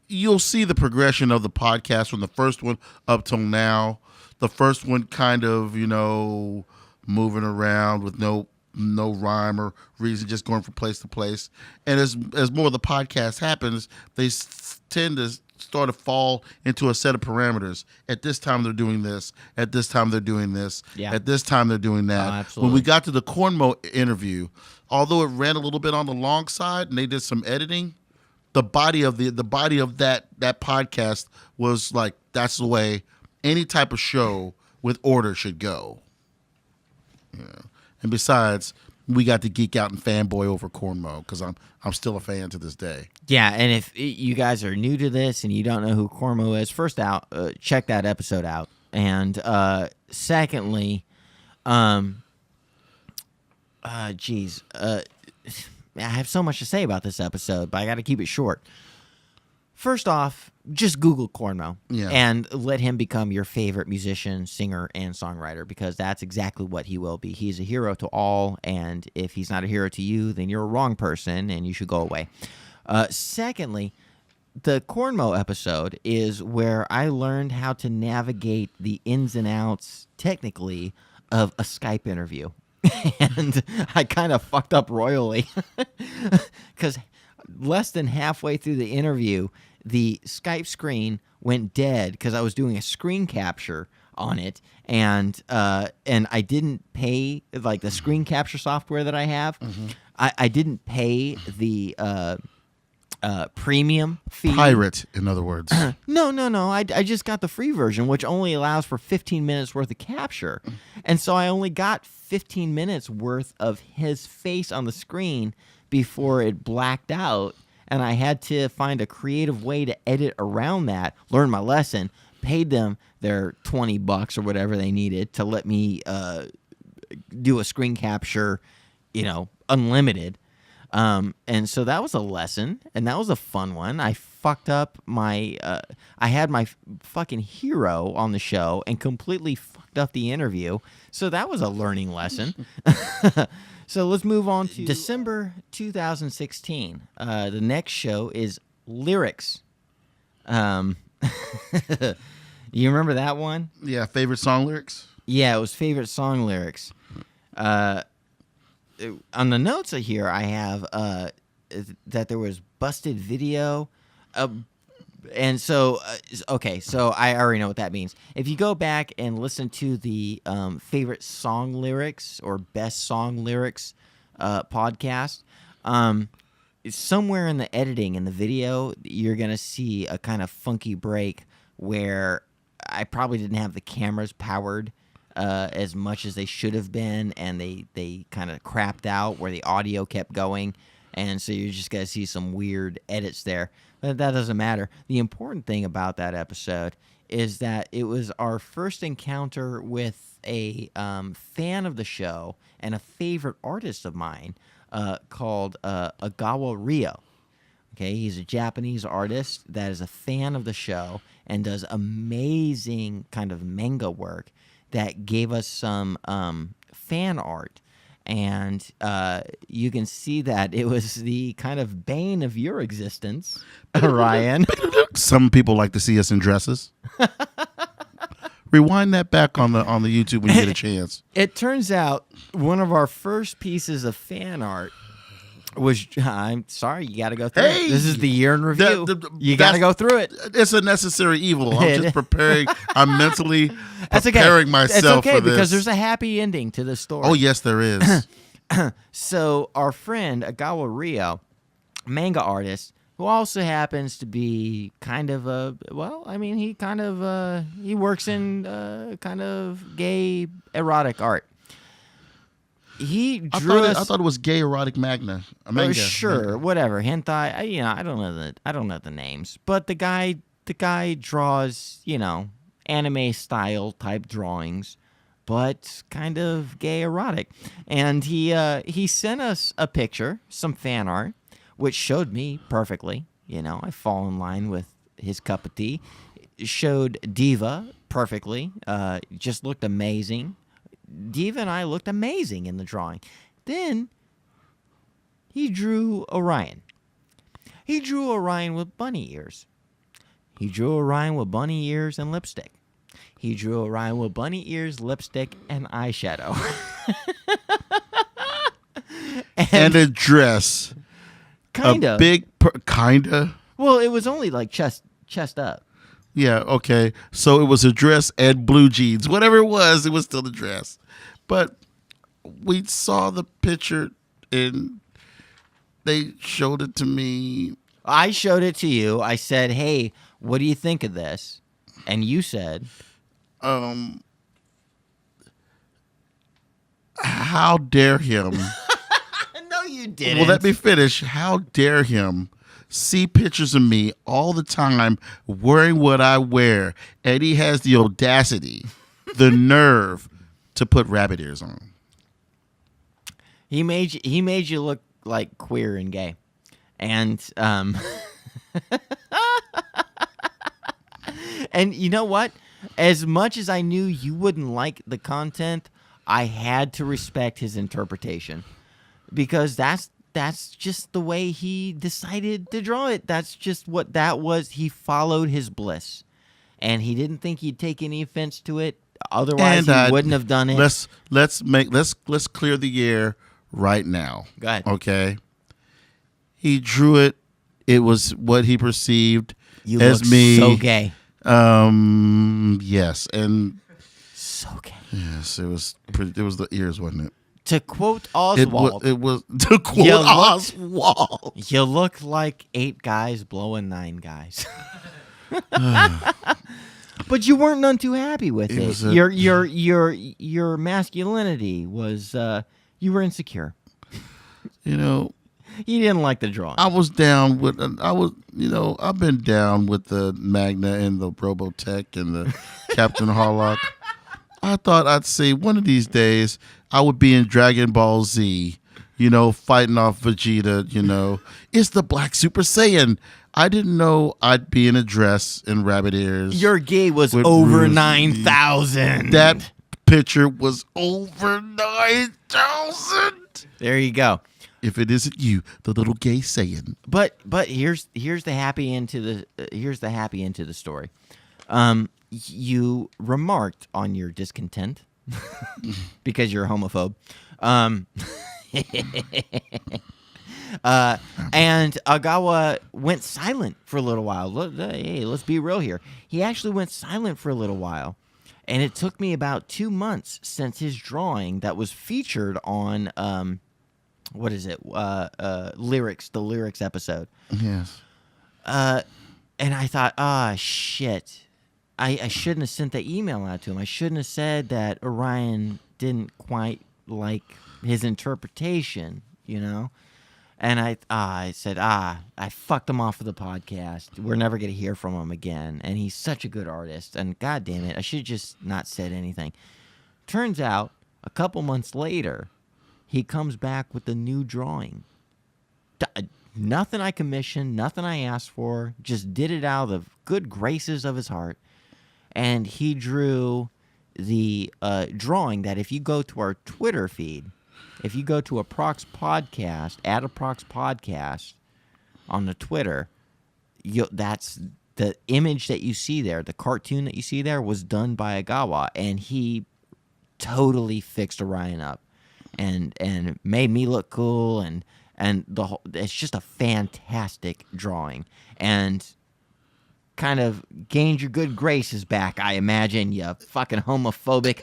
you'll see the progression of the podcast from the first one up till now. The first one kind of, moving around with no rhyme or reason, just going from place to place. And as more of the podcast happens, they tend to start to fall into a set of parameters. At this time they're doing this. At this time they're doing this. Yeah. At this time they're doing that. Oh, absolutely. When we got to the Cornmo interview, although it ran a little bit on the long side and they did some editing, the body of that podcast was like, that's the way any type of show with order should go. And besides, we got to geek out and fanboy over Cornmo because I'm still a fan to this day. Yeah, and if you guys are new to this and you don't know who Cornmo is, first out, check that episode out. And secondly, I have so much to say about this episode, but I got to keep it short. First off, just Google Cornmo and let him become your favorite musician, singer, and songwriter, because that's exactly what he will be. He's a hero to all, and if he's not a hero to you, then you're a wrong person, and you should go away. Secondly, the Cornmo episode is where I learned how to navigate the ins and outs, technically, of a Skype interview. And I kind of fucked up royally because less than halfway through the interview, the Skype screen went dead because I was doing a screen capture on it, and I didn't pay, like, the screen capture software that I have. Mm-hmm. I didn't pay the premium fee. Pirate, in other words. No. I just got the free version, which only allows for 15 minutes worth of capture. And so I only got 15 minutes worth of his face on the screen before it blacked out. And I had to find a creative way to edit around that, learn my lesson, paid them their $20 or whatever they needed to let me do a screen capture, unlimited. And so that was a lesson, and that was a fun one. I fucked up I had my fucking hero on the show and completely fucked up the interview. So that was a learning lesson. So let's move on to December 2016. The next show is Lyrics. You remember that one? Yeah, favorite song lyrics? Yeah, it was favorite song lyrics. On the notes here, I have that there was busted video. And so, so I already know what that means. If you go back and listen to the favorite song lyrics or best song lyrics podcast, somewhere in the editing in the video, you're going to see a kind of funky break where I probably didn't have the cameras powered as much as they should have been, and they kind of crapped out where the audio kept going, and so you're just going to see some weird edits there. But that doesn't matter. The important thing about that episode is that it was our first encounter with a fan of the show and a favorite artist of mine called Agawa Ryo. Okay, he's a Japanese artist that is a fan of the show and does amazing kind of manga work that gave us some fan art. And you can see that it was the kind of bane of your existence, Ryan. Some people like to see us in dresses. Rewind that back on the YouTube when you get a chance. It turns out one of our first pieces of fan art was, I'm sorry, you got to go through it. This is the year in review. You got to go through it. It's a necessary evil. I'm just preparing. I'm mentally preparing myself for this. Because there's a happy ending to this story. Oh, yes, there is. So our friend, Agawa Ryo, manga artist, who also happens to be kind of he works in kind of gay erotic art. he I drew thought, us. I thought it was gay erotic manga. A Oh, manga. sure, whatever. Hentai. I don't know the names, but the guy draws, anime style type drawings, but kind of gay erotic. And he sent us a picture, some fan art, which showed me perfectly. I fall in line with his cup of tea. It showed Diva perfectly. Just looked amazing. Diva and I looked amazing in the drawing. Then he drew Orion. He drew Orion with bunny ears. He drew Orion with bunny ears and lipstick. He drew Orion with bunny ears, lipstick, and eyeshadow. And a dress. Kinda. Kinda. Well, it was only like chest up. Yeah, okay. So it was a dress and blue jeans. Whatever it was still a dress. But we saw the picture and they showed it to me. I showed it to you. I said, "Hey, what do you think of this?" And you said, how dare him? "No, you didn't." Well, let me finish. How dare him see pictures of me all the time wearing what I wear, and he has the audacity, the nerve to put rabbit ears on. He made you look like queer and gay, and and you know what? As much as I knew you wouldn't like the content, I had to respect his interpretation because that's just the way he decided to draw it. That's just what that was. He followed his bliss, and he didn't think he'd take any offense to it. Otherwise, he wouldn't have done it. Let's clear the air right now. Go ahead. Okay. He drew it. It was what he perceived You as look me. so gay. Yes, and So gay. yes, it was the ears, wasn't it? To quote Oswald, It was to quote You looked- Oswald. you look like 8 guys blowing 9 guys. But you weren't none too happy with It it. was a- Your masculinity was you were insecure. You know, You didn't like the drawing. I've been down with the Magna and the Robotech and the Captain Harlock. I thought I'd say one of these days I would be in Dragon Ball Z, fighting off Vegeta, It's the Black Super Saiyan. I didn't know I'd be in a dress and rabbit ears. Your gay was With over Bruce 9,000. That picture was over 9,000. There you go. If it isn't you, the little gay Saiyan. But here's the happy end to the story. You remarked on your discontent because you're a homophobe. And Agawa went silent for a little while. Hey, let's be real here. He actually went silent for a little while. And it took me about 2 months since his drawing that was featured on what is it? The lyrics episode. Yes. And I thought, shit. I shouldn't have sent the email out to him. I shouldn't have said that Orion didn't quite like his interpretation, And I said, I fucked him off of the podcast. We're never going to hear from him again. And he's such a good artist. And God damn it, I should have just not said anything. Turns out, a couple months later, he comes back with a new drawing. Nothing I commissioned, nothing I asked for, just did it out of the good graces of his heart. And he drew the drawing that if you go to our Twitter feed, if you go to Approx Podcast, at Approx Podcast on the Twitter, that's the image that you see there, the cartoon that you see there was done by Agawa, and he totally fixed Orion up and made me look cool, and the whole, it's just a fantastic drawing, and kind of gained your good graces back, I imagine, you fucking homophobic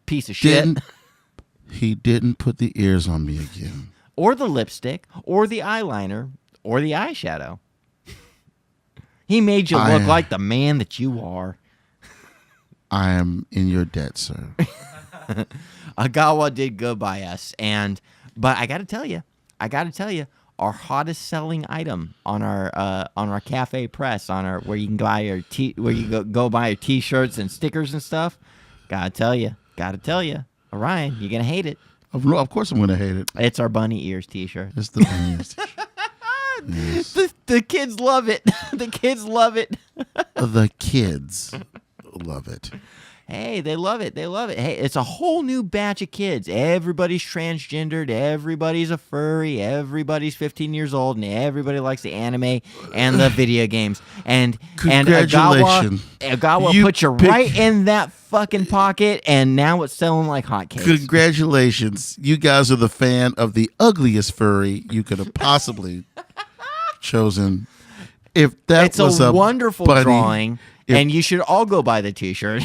piece of shit. He didn't put the ears on me again. Or the lipstick, or the eyeliner, or the eyeshadow. He made you look like the man that you are. I am in your debt, sir. Agawa did go by us, but I got to tell you, our hottest selling item on our Cafe Press, where you can buy go buy your T-shirts and stickers and stuff. Gotta tell you, Orion, you're gonna hate it. Of course, I'm going to hate it. It's our bunny ears T-shirt. It's the funniest. Yes. The kids love it. The kids love it. The kids love it. Hey, they love it. Hey, it's a whole new batch of kids. Everybody's transgendered. Everybody's a furry. Everybody's 15 years old, and everybody likes the anime and the video games. And Congratulations. Agawa You put you picked- right in that fucking pocket, and now it's selling like hotcakes. Congratulations. You guys are the fan of the ugliest furry you could have possibly chosen. If that It's was a wonderful bunny, drawing, and you should all go buy the T-shirt.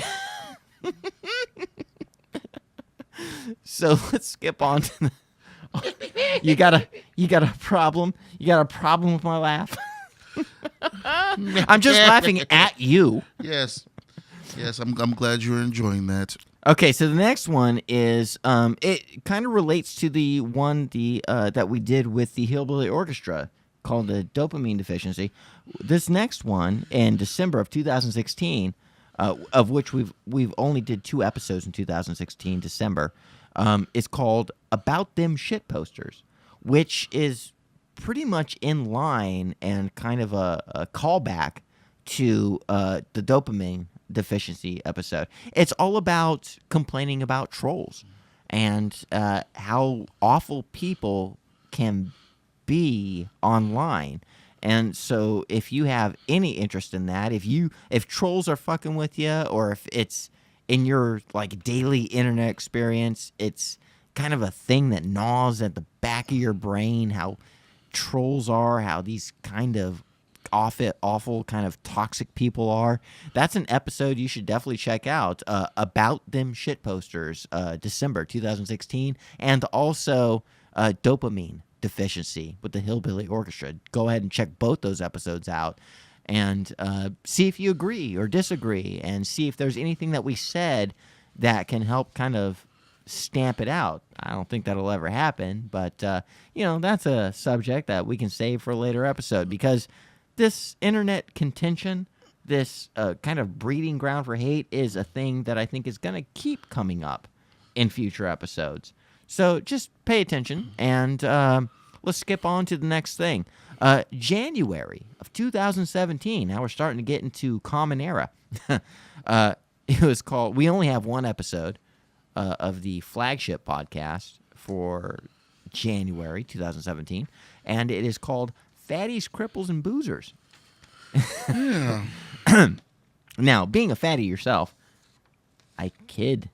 So let's skip on to you got a problem? You got a problem with my laugh? I'm just laughing at you. Yes. I'm glad you're enjoying that. Okay, so the next one is it kind of relates to the one that we did with the Hillbilly Orchestra called the Dopamine Deficiency. This next one in December of 2016, of which we've only did 2 episodes in 2016 December, is called About Them Shit Posters, which is pretty much in line and kind of a callback to the dopamine deficiency episode. It's all about complaining about trolls and how awful people can be online. And so if you have any interest in that, if trolls are fucking with you, or if it's in your like daily internet experience, it's kind of a thing that gnaws at the back of your brain, how trolls are, how these kind of awful kind of toxic people are. That's an episode you should definitely check out, About Them Shit Posters, December 2016, and also Dopamine Deficiency with the Hillbilly Orchestra. Go ahead and check both those episodes out and see if you agree or disagree, and see if there's anything that we said that can help kind of stamp it out. I don't think that'll ever happen, but that's a subject that we can save for a later episode, because this internet contention, this kind of breeding ground for hate, is a thing that I think is going to keep coming up in future episodes. So just pay attention, and let's skip on to the next thing. January of 2017. Now we're starting to get into Common Era. It was called, we only have 1 episode of the flagship podcast for January 2017, and it is called Fatties, Cripples, and Boozers. Yeah. Now, being a fatty yourself, I kid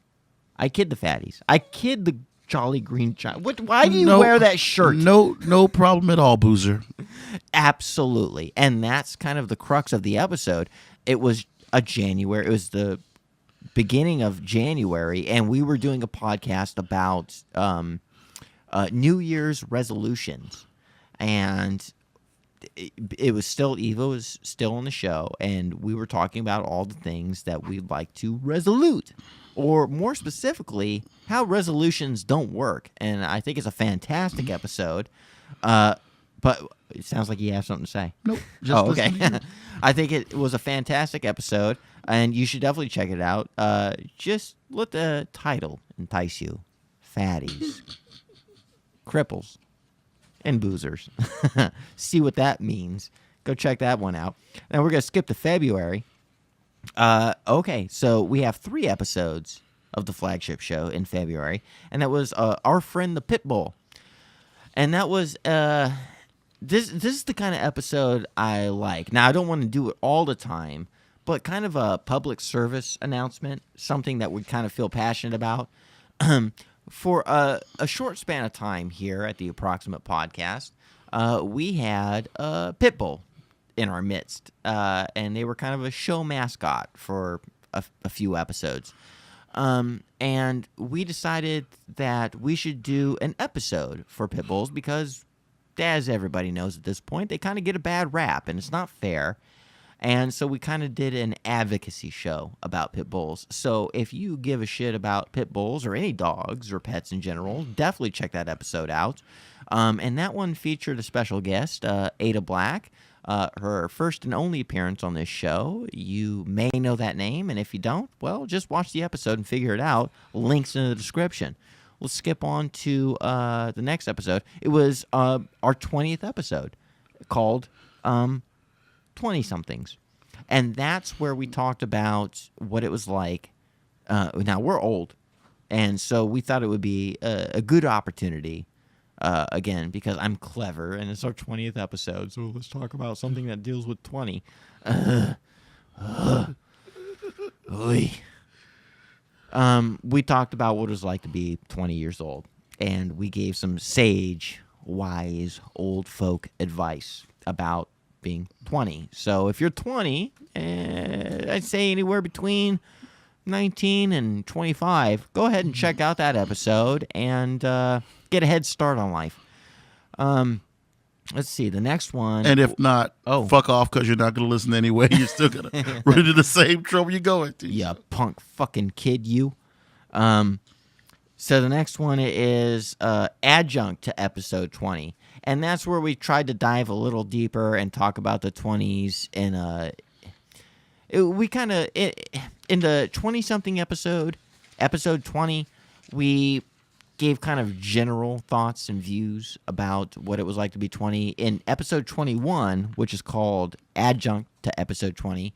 the fatties. I kid the Jolly Green Giant. Why do you wear that shirt? No problem at all, Boozer. Absolutely. And that's kind of the crux of the episode. It was the beginning of January, and we were doing a podcast about New Year's resolutions. And it was still, Eva was still on the show, and we were talking about all the things that we'd like to resolute, or more specifically, how resolutions don't work. And I think it's a fantastic episode. But it sounds like you have something to say. Nope. Okay. I think it was a fantastic episode, and you should definitely check it out. Just let the title entice you. Fatties, Cripples, and Boozers. See what that means. Go check that one out. Now we're going to skip to February. Okay, so we have 3 episodes of the flagship show in February, and that was Our Friend the Pitbull. And that was this is the kind of episode I like. Now, I don't want to do it all the time, but kind of a public service announcement, something that we kind of feel passionate about. For a short span of time here at the Approximate Podcast, we had Pitbull in our midst, and they were kind of a show mascot for a few episodes. And we decided that we should do an episode for Pitbulls because, as everybody knows at this point, they kind of get a bad rap, and it's not fair. And so we kind of did an advocacy show about pit bulls. So if you give a shit about pit bulls or any dogs or pets in general, definitely check that episode out. And that one featured a special guest, Ada Black. Her first and only appearance on this show. You may know that name, and if you don't, well, just watch the episode and figure it out. Links in the description. We'll skip on to the next episode. It was our 20th episode called 20-somethings. And that's where we talked about what it was like. Now, we're old, and so we thought it would be a good opportunity again, because I'm clever, and it's our 20th episode, so let's talk about something that deals with 20. We talked about what it was like to be 20 years old, and we gave some sage, wise, old folk advice about being 20. So if you're 20, I'd say anywhere between 19 and 25, go ahead and check out that episode and get a head start on life. Let's see, the next one. And if not, Oh. fuck off because you're not going to listen anyway. You're still going to run into the same trouble you're going to. Yeah, punk fucking kid, you. So the next one is adjunct to episode 20. And that's where we tried to dive a little deeper and talk about the 20s. And we kind of, in the 20-something episode 20, we gave kind of general thoughts and views about what it was like to be 20. In episode 21, which is called adjunct to episode 20,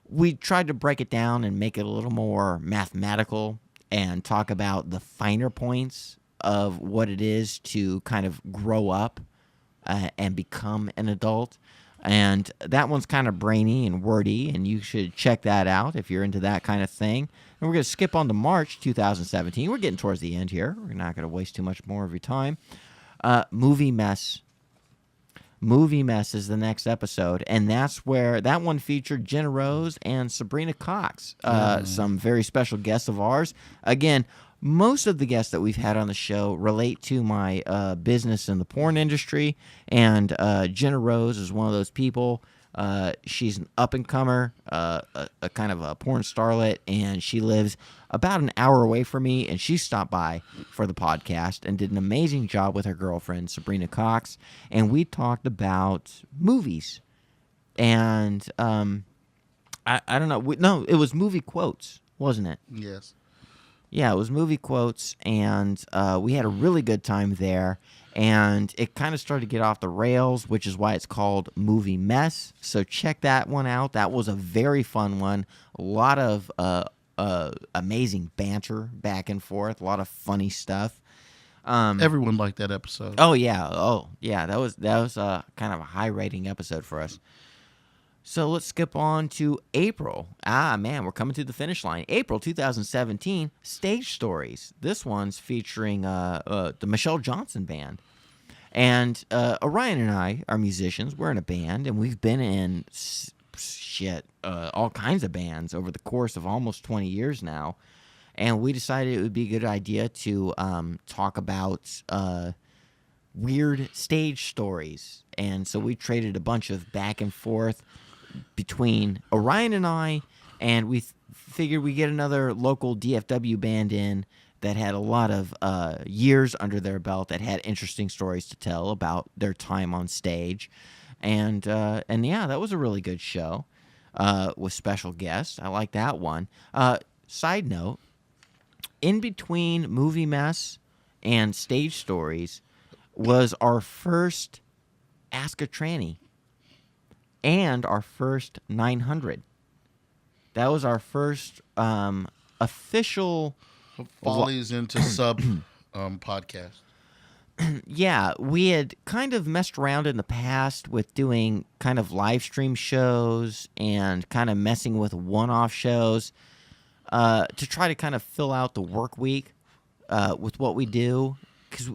we tried to break it down and make it a little more mathematical and talk about the finer points of what it is to kind of grow up and become an adult. And that one's kind of brainy and wordy, and you should check that out if you're into that kind of thing. And we're going to skip on to March 2017. We're getting towards the end here. We're not going to waste too much more of your time. Movie Mess. Movie Mess is the next episode, and that's where that one featured Jenna Rose and Sabrina Cox, some very special guests of ours. Again, most of the guests that we've had on the show relate to my business in the porn industry, and Jenna Rose is one of those people. She's an up-and-comer, a kind of a porn starlet, and she lives about an hour away from me, and she stopped by for the podcast and did an amazing job with her girlfriend, Sabrina Cox, and we talked about movies. And I don't know. No, it was movie quotes, wasn't it? Yes. Yeah, it was movie quotes, and we had a really good time there. And it kind of started to get off the rails, which is why it's called Movie Mess. So check that one out. That was a very fun one. A lot of amazing banter back and forth. A lot of funny stuff. Everyone liked that episode. Oh yeah. That was kind of a high rating episode for us. So let's skip on to April. Man, we're coming to the finish line. April 2017, Stage Stories. This one's featuring the Michelle Johnson Band. And Orion and I are musicians. We're in a band, and we've been in all kinds of bands over the course of almost 20 years now. And we decided it would be a good idea to talk about weird stage stories. And so we traded a bunch of back and forth between Orion and I, and we figured we'd get another local DFW band in that had a lot of years under their belt, that had interesting stories to tell about their time on stage. And yeah, that was a really good show with special guests. I like that one. Side note, in between Movie Mess and Stage Stories was our first Ask a Tranny and our first 900. That was our first official... Follies into sub podcast. Yeah, we had kind of messed around in the past with doing kind of live stream shows and kind of messing with one-off shows to try to kind of fill out the work week with what we do. Because,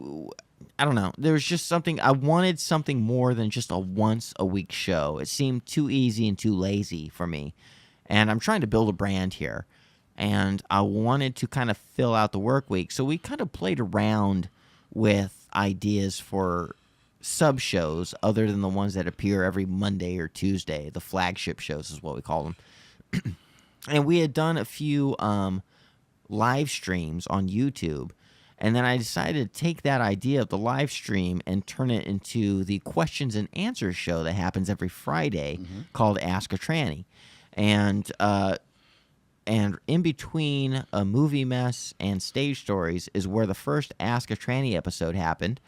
I don't know, there was just something, I wanted something more than just a once-a-week show. It seemed too easy and too lazy for me. And I'm trying to build a brand here. And I wanted to kind of fill out the work week. So we kind of played around with ideas for sub shows other than the ones that appear every Monday or Tuesday. The flagship shows is what we call them. And we had done a few live streams on YouTube. And then I decided to take that idea of the live stream and turn it into the questions and answers show that happens every Friday called Ask a Tranny. And in between a movie mess and stage stories is where the first Ask a Tranny episode happened.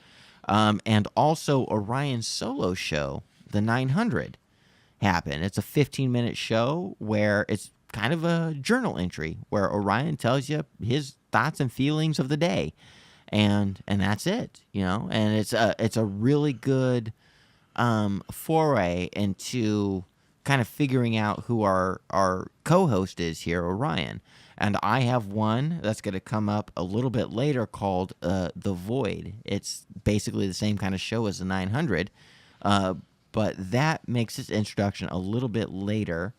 And also Orion's solo show, the 900, happened. It's a 15-minute show where it's kind of a journal entry where Orion tells you his thoughts and feelings of the day, and that's it, And it's a really good foray into kind of figuring out who our co-host is here, Orion. And I have one that's going to come up a little bit later called The Void. It's basically the same kind of show as the 900, but that makes its introduction a little bit later.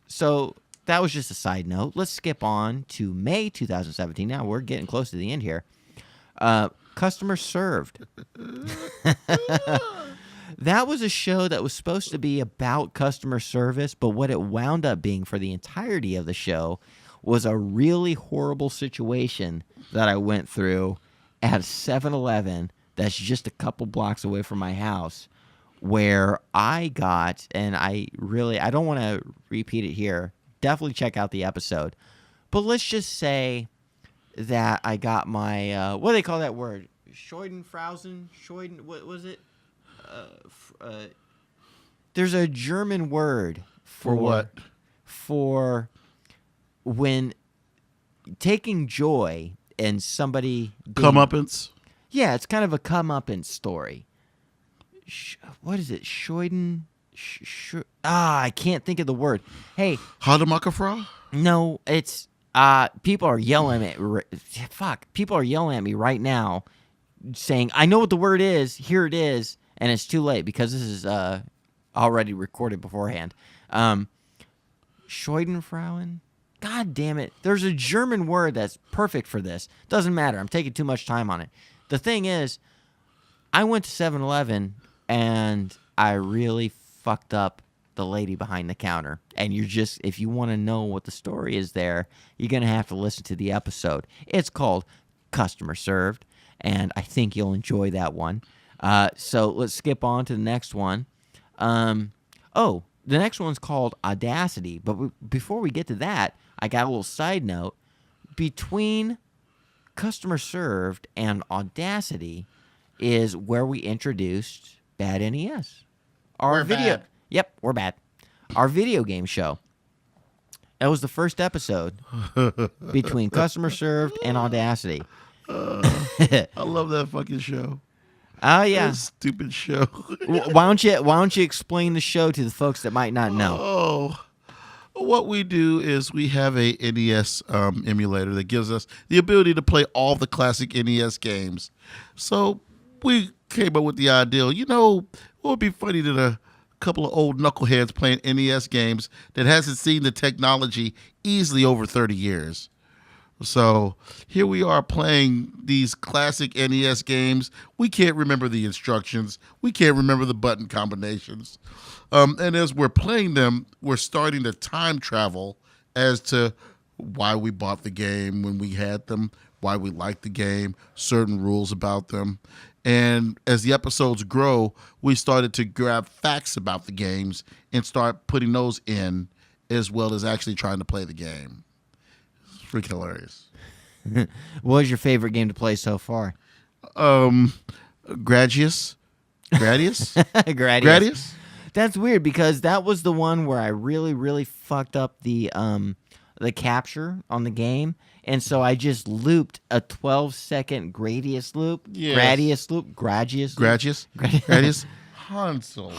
So that was just a side note. Let's skip on to May 2017. Now we're getting close to the end here. Customer Served. That was a show that was supposed to be about customer service, but what it wound up being for the entirety of the show was a really horrible situation that I went through at 7-Eleven that's just a couple blocks away from my house, where I got, and I don't want to repeat it here. Definitely check out the episode. But let's just say that I got my, what do they call that word? Schadenfreude? What was it? There's a German word For what? For when taking joy in somebody being, Comeuppance? Yeah, it's kind of a comeuppance story. What is it? I can't think of the word. Hey. Hademakafra? No, it's, people are yelling at me. People are yelling at me right now saying, I know what the word is. Here it is. And it's too late because this is already recorded beforehand. Schadenfreude? God damn it. There's a German word that's perfect for this. Doesn't matter. I'm taking too much time on it. The thing is, I went to 7-Eleven and I really fucked up the lady behind the counter. And if you want to know what the story is there, you're going to have to listen to the episode. It's called Customer Served, and I think you'll enjoy that one. So let's skip on to the next one. The next one's called Audacity. But before we get to that, I got a little side note. Between Customer Served and Audacity is where we introduced Bad NES. We're bad. Yep, we're bad. Our video game show. That was the first episode between Customer Served and Audacity. I love that fucking show. Oh yeah, That stupid show. Why don't you explain the show to the folks that might not know? Oh, what we do is we have a NES emulator that gives us the ability to play all the classic NES games. So we came up with the idea, what would be funny than a couple of old knuckleheads playing NES games that hasn't seen the technology easily over 30 years. So here we are playing these classic NES games. We can't remember the instructions. We can't remember the button combinations. And as we're playing them, we're starting to time travel as to why we bought the game when we had them, why we liked the game, certain rules about them. And as the episodes grow, we started to grab facts about the games and start putting those in, as well as actually trying to play the game. It's freaking hilarious. What was your favorite game to play so far? Gradius? Gradius? That's weird because that was the one where I really, really fucked up the capture on the game. And so I just looped a 12-second Gradius loop. Yes. Gradius loop. Gradius. Hansel.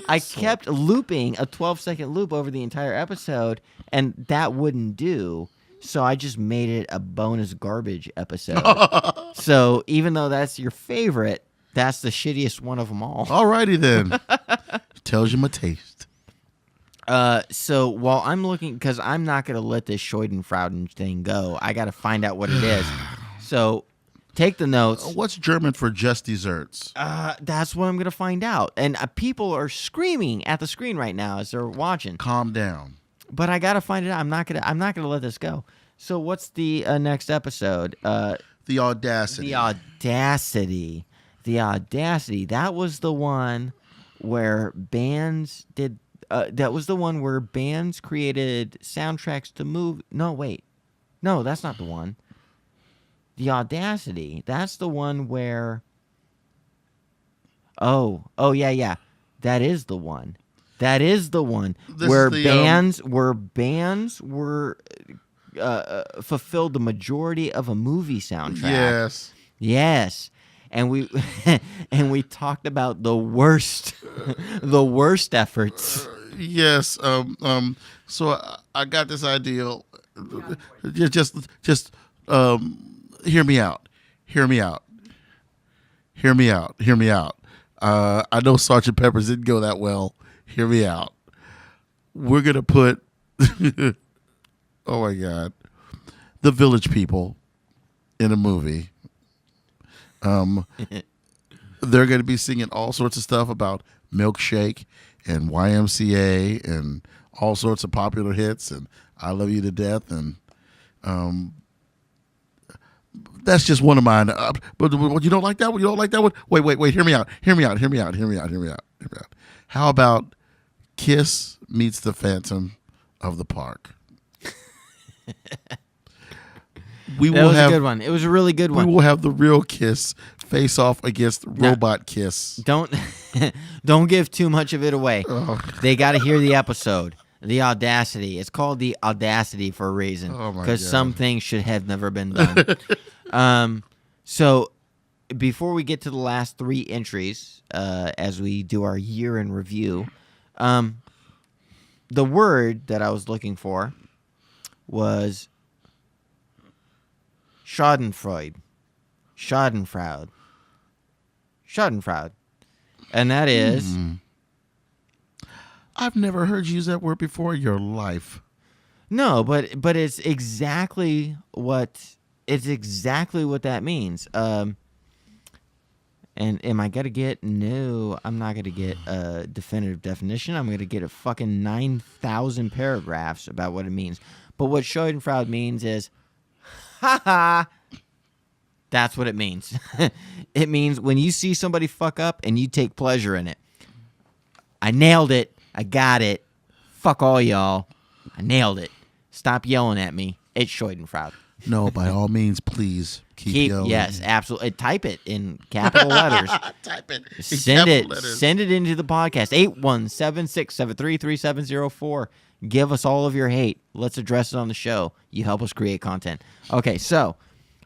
I kept looping a 12-second loop over the entire episode, and that wouldn't do. So I just made it a bonus garbage episode. So even though that's your favorite, that's the shittiest one of them all. Alrighty then. Tells you my taste. So while I'm looking, because I'm not going to let this Schadenfreude thing go, I got to find out what it is. So Take the notes. What's German for just desserts? That's what I'm going to find out. And people are screaming at the screen right now as they're watching. Calm down. But I got to find it out. I'm not gonna let this go. So what's the next episode? The Audacity. The Audacity. The Audacity. That was the one where bands did. That was the one where bands created soundtracks to move. No, wait. No, that's not the one. The Audacity. That's the one where. Oh, yeah. That is the one. That is the one where bands fulfilled the majority of a movie soundtrack. Yes. And we talked about the worst efforts. Yes. So I got this idea. Just hear me out. Hear me out. I know Sgt. Pepper's didn't go that well. Hear me out. We're gonna put oh my God, the Village People in a movie. They're gonna be singing all sorts of stuff about Milkshake and YMCA and all sorts of popular hits and I Love You to Death and that's just one of mine. But you don't like that one? You don't like that one? Wait. Hear me out. How about Kiss meets the Phantom of the Park? That was a good one. It was a really good one. We will have the real Kiss face off against Robot Kiss. Don't give too much of it away. Oh. They got to hear the episode. The Audacity. It's called The Audacity for a reason. Oh my because God. some things should have never been done. So before we get to the last 3 entries, as we do our year in review, the word that I was looking for was Schadenfreude. And that is... I've never heard you use that word before in your life. No, but it's exactly what that means. And am I gonna get? No, I'm not gonna get a definitive definition. I'm gonna get a fucking 9,000 paragraphs about what it means. But what Schadenfreude means is, haha. That's what it means. It means when you see somebody fuck up and you take pleasure in it. I nailed it. I got it. Fuck all y'all. I nailed it. Stop yelling at me. It's Schadenfreude. No, by all means, please keep yelling. Yes, absolutely. Type it in capital letters. Type it. Send it into the podcast. 817-673-3704. Give us all of your hate. Let's address it on the show. You help us create content. Okay, so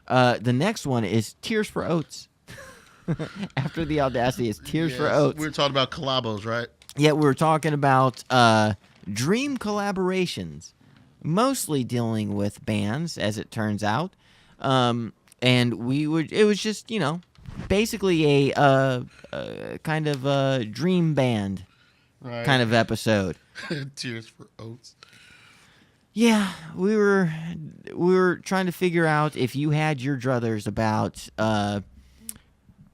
the next one is Tears for Oats. After the Audacity is Tears for Oats. We were talking about collabos, right? Yeah, we were talking about dream collaborations, mostly dealing with bands, as it turns out. And it was just, basically a kind of a dream band kind of episode. Tears for Oats. Yeah, we were trying to figure out if you had your druthers about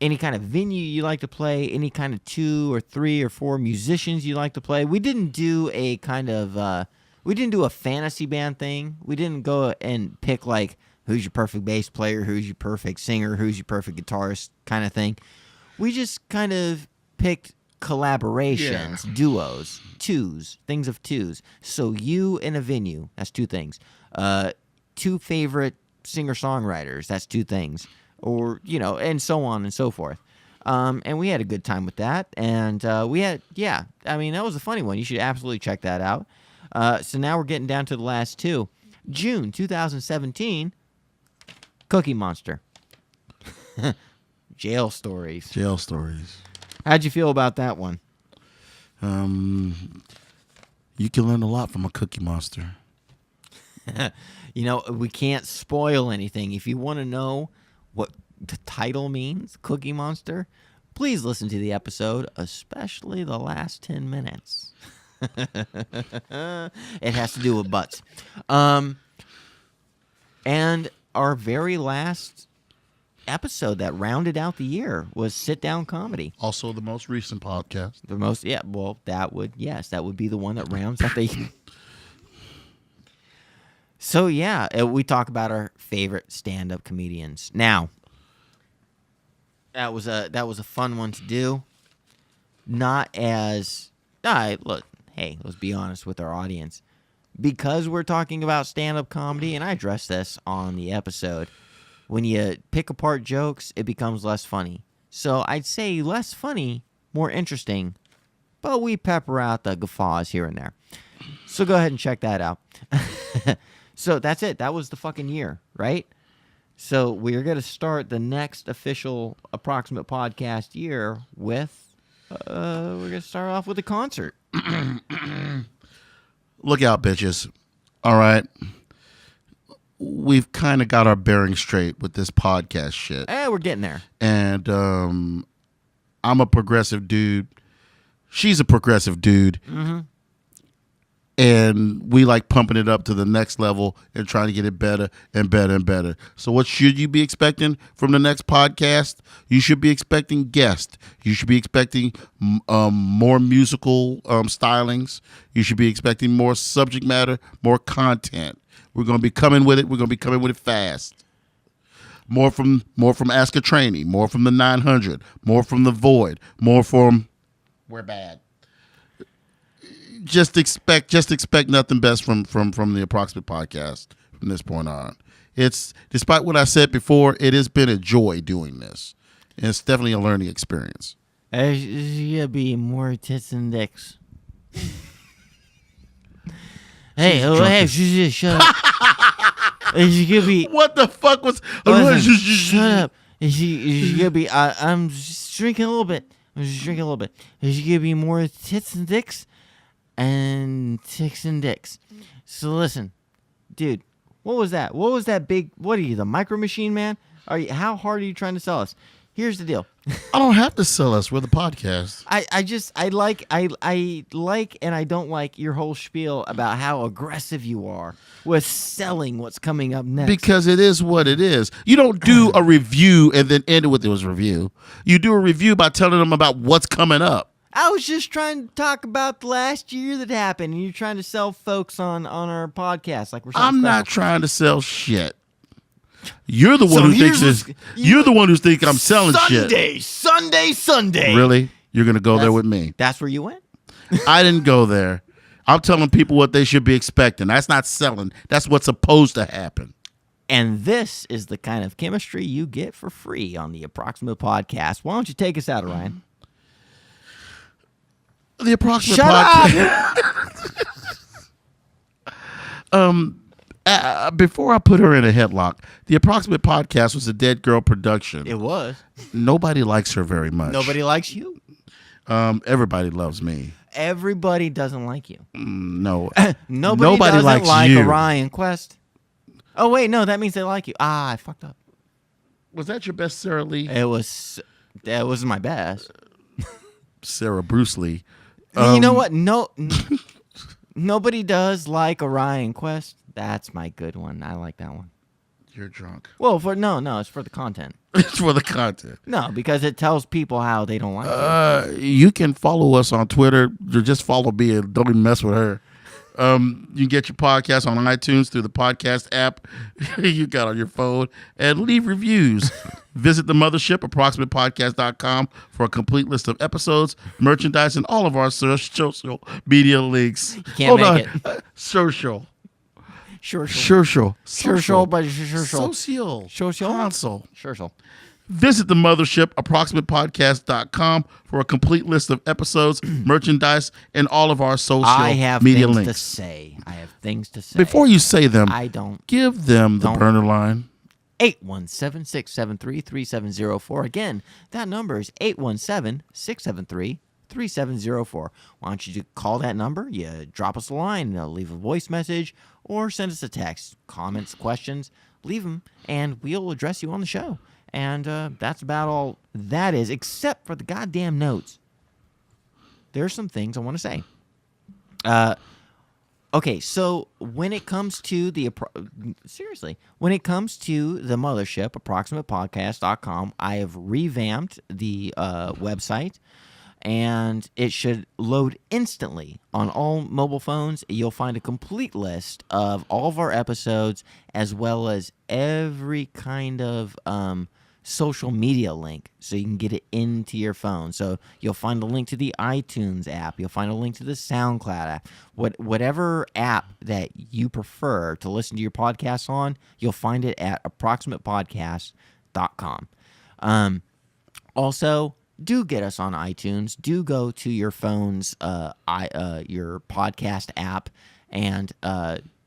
any kind of venue you like to play, any kind of 2 or 3 or 4 musicians you like to play. We didn't do a kind of we didn't do a fantasy band thing. We didn't go and pick like who's your perfect bass player, who's your perfect singer, who's your perfect guitarist kind of thing. We just kind of picked collaborations, duos, 2s, things of 2s. So you in a venue, that's 2 things. 2 favorite singer-songwriters, that's 2 things. Or, and so on and so forth. And we had a good time with that. And that was a funny one. You should absolutely check that out. So now we're getting down to the last 2. June 2017, Cookie Monster. Jail Stories. How'd you feel about that one? You can learn a lot from a Cookie Monster. We can't spoil anything. If you want to know what the title means, Cookie Monster, please listen to the episode, especially the last 10 minutes. It has to do with butts. And our very last episode that rounded out the year was Sit Down Comedy. Also, the most recent podcast. The most, that would be the one that rounds out the year. So yeah, we talk about our favorite stand-up comedians. Now, that was a fun one to do. Not as look, hey, let's be honest with our audience. Because we're talking about stand-up comedy, and I addressed this on the episode, when you pick apart jokes, it becomes less funny. So I'd say less funny, more interesting, but we pepper out the guffaws here and there. So go ahead and check that out. So that's it. That was the fucking year, right? So we're going to start the next official approximate podcast year with, we're going to start off with a concert. Look out, bitches. All right. We've kind of got our bearings straight with this podcast shit. We're getting there. And I'm a progressive dude. She's a progressive dude. Mm-hmm. And we like pumping it up to the next level and trying to get it better and better and better. So what should you be expecting from the next podcast? You should be expecting guests. You should be expecting more musical stylings. You should be expecting more subject matter, more content. We're going to be coming with it. We're going to be coming with it fast. More from Ask a Trainee, more from the 900, more from the Void, more from We're Bad. Just expect nothing best from the Approximate Podcast from this point on. It's, despite what I said before, it has been a joy doing this. And it's definitely a learning experience. There's gonna be more tits and dicks. Hey, shut up. There's gonna be. What the fuck was? Listen, shut up. There's gonna be. I'm just drinking a little bit. There's gonna be more tits and dicks. And ticks and dicks. So listen, dude, what was that? What was that big? What are you, the Micro Machine Man? How hard are you trying to sell us? Here's the deal. I don't have to sell us. We're the podcast. I like and I don't like your whole spiel about how aggressive you are with selling what's coming up next. Because it is what it is. You don't do a review and then end it with it was a review. You do a review by telling them about what's coming up. I was just trying to talk about the last year that happened, and you're trying to sell folks on our podcast like we're. I'm not trying to sell shit. You're the one who thinks this. You're the one who thinks I'm selling shit. Sunday. Really? You're gonna go there with me? That's where you went. I didn't go there. I'm telling people what they should be expecting. That's not selling. That's what's supposed to happen. And this is the kind of chemistry you get for free on the Approximate Podcast. Why don't you take us out, Ryan? The Approximate Shut Podcast. Before I put her in a headlock, the Approximate Podcast was a Dead Girl production. It was. Nobody likes her very much. Nobody likes you. Everybody loves me. Everybody doesn't like you. No. Nobody doesn't likes like you. Orion Quest. Oh wait, no, that means they like you. I fucked up. Was that your best Sarah Lee? That was my best. Sarah Bruce Lee. You know what? Nobody does like Orion Quest. That's my good one. I like that one. You're drunk. Well, it's for the content. It's for the content. No, because it tells people how they don't like it. You can follow us on Twitter. Just follow me and don't even mess with her. You can get your podcast on iTunes through the podcast app you got on your phone and leave reviews. Visit the mothership, approximatepodcast.com, for a complete list of episodes, merchandise, and all of our social media links. You can't make it. Social. Sure. Social. Social. Social. Console. Sure. Visit the mothership, approximatepodcast.com, for a complete list of episodes, merchandise, and all of our social media links. I have things to say. Before you say them, I don't. Give them the burner line. 817-673-3704. Again, that number is 817-673-3704. Why don't you call that number? You drop us a line, leave a voice message, or send us a text. Comments, questions, leave them, and we'll address you on the show. And that's about all that is, except for the goddamn notes. There's some things I want to say. Okay, so when it comes to when it comes to the mothership, approximatepodcast.com, I have revamped the website, and it should load instantly on all mobile phones. You'll find a complete list of all of our episodes, as well as every kind of social media link, so you can get it into your phone. So you'll find a link to the iTunes app. You'll find a link to the SoundCloud app. Whatever app that you prefer to listen to your podcasts on, you'll find it at approximatepodcast.com. Also, do get us on iTunes. Do go to your phone's your podcast app and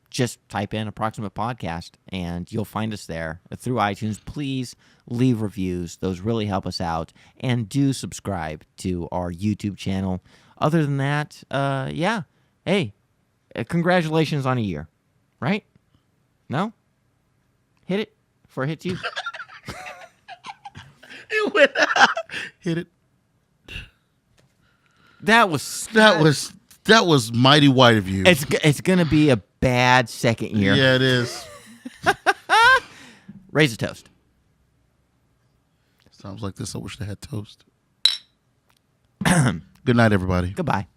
just type in Approximate Podcast, and you'll find us there through iTunes. Please leave reviews. Those really help us out. And do subscribe to our YouTube channel. Other than that, yeah. Hey, congratulations on a year, right? No? Hit it before it hits you. It went out. Hit it. That was mighty white of you. It's gonna be a bad second year. Yeah, it is. Raise a toast. Sounds like this. I wish they had toast. Good night, everybody. Goodbye.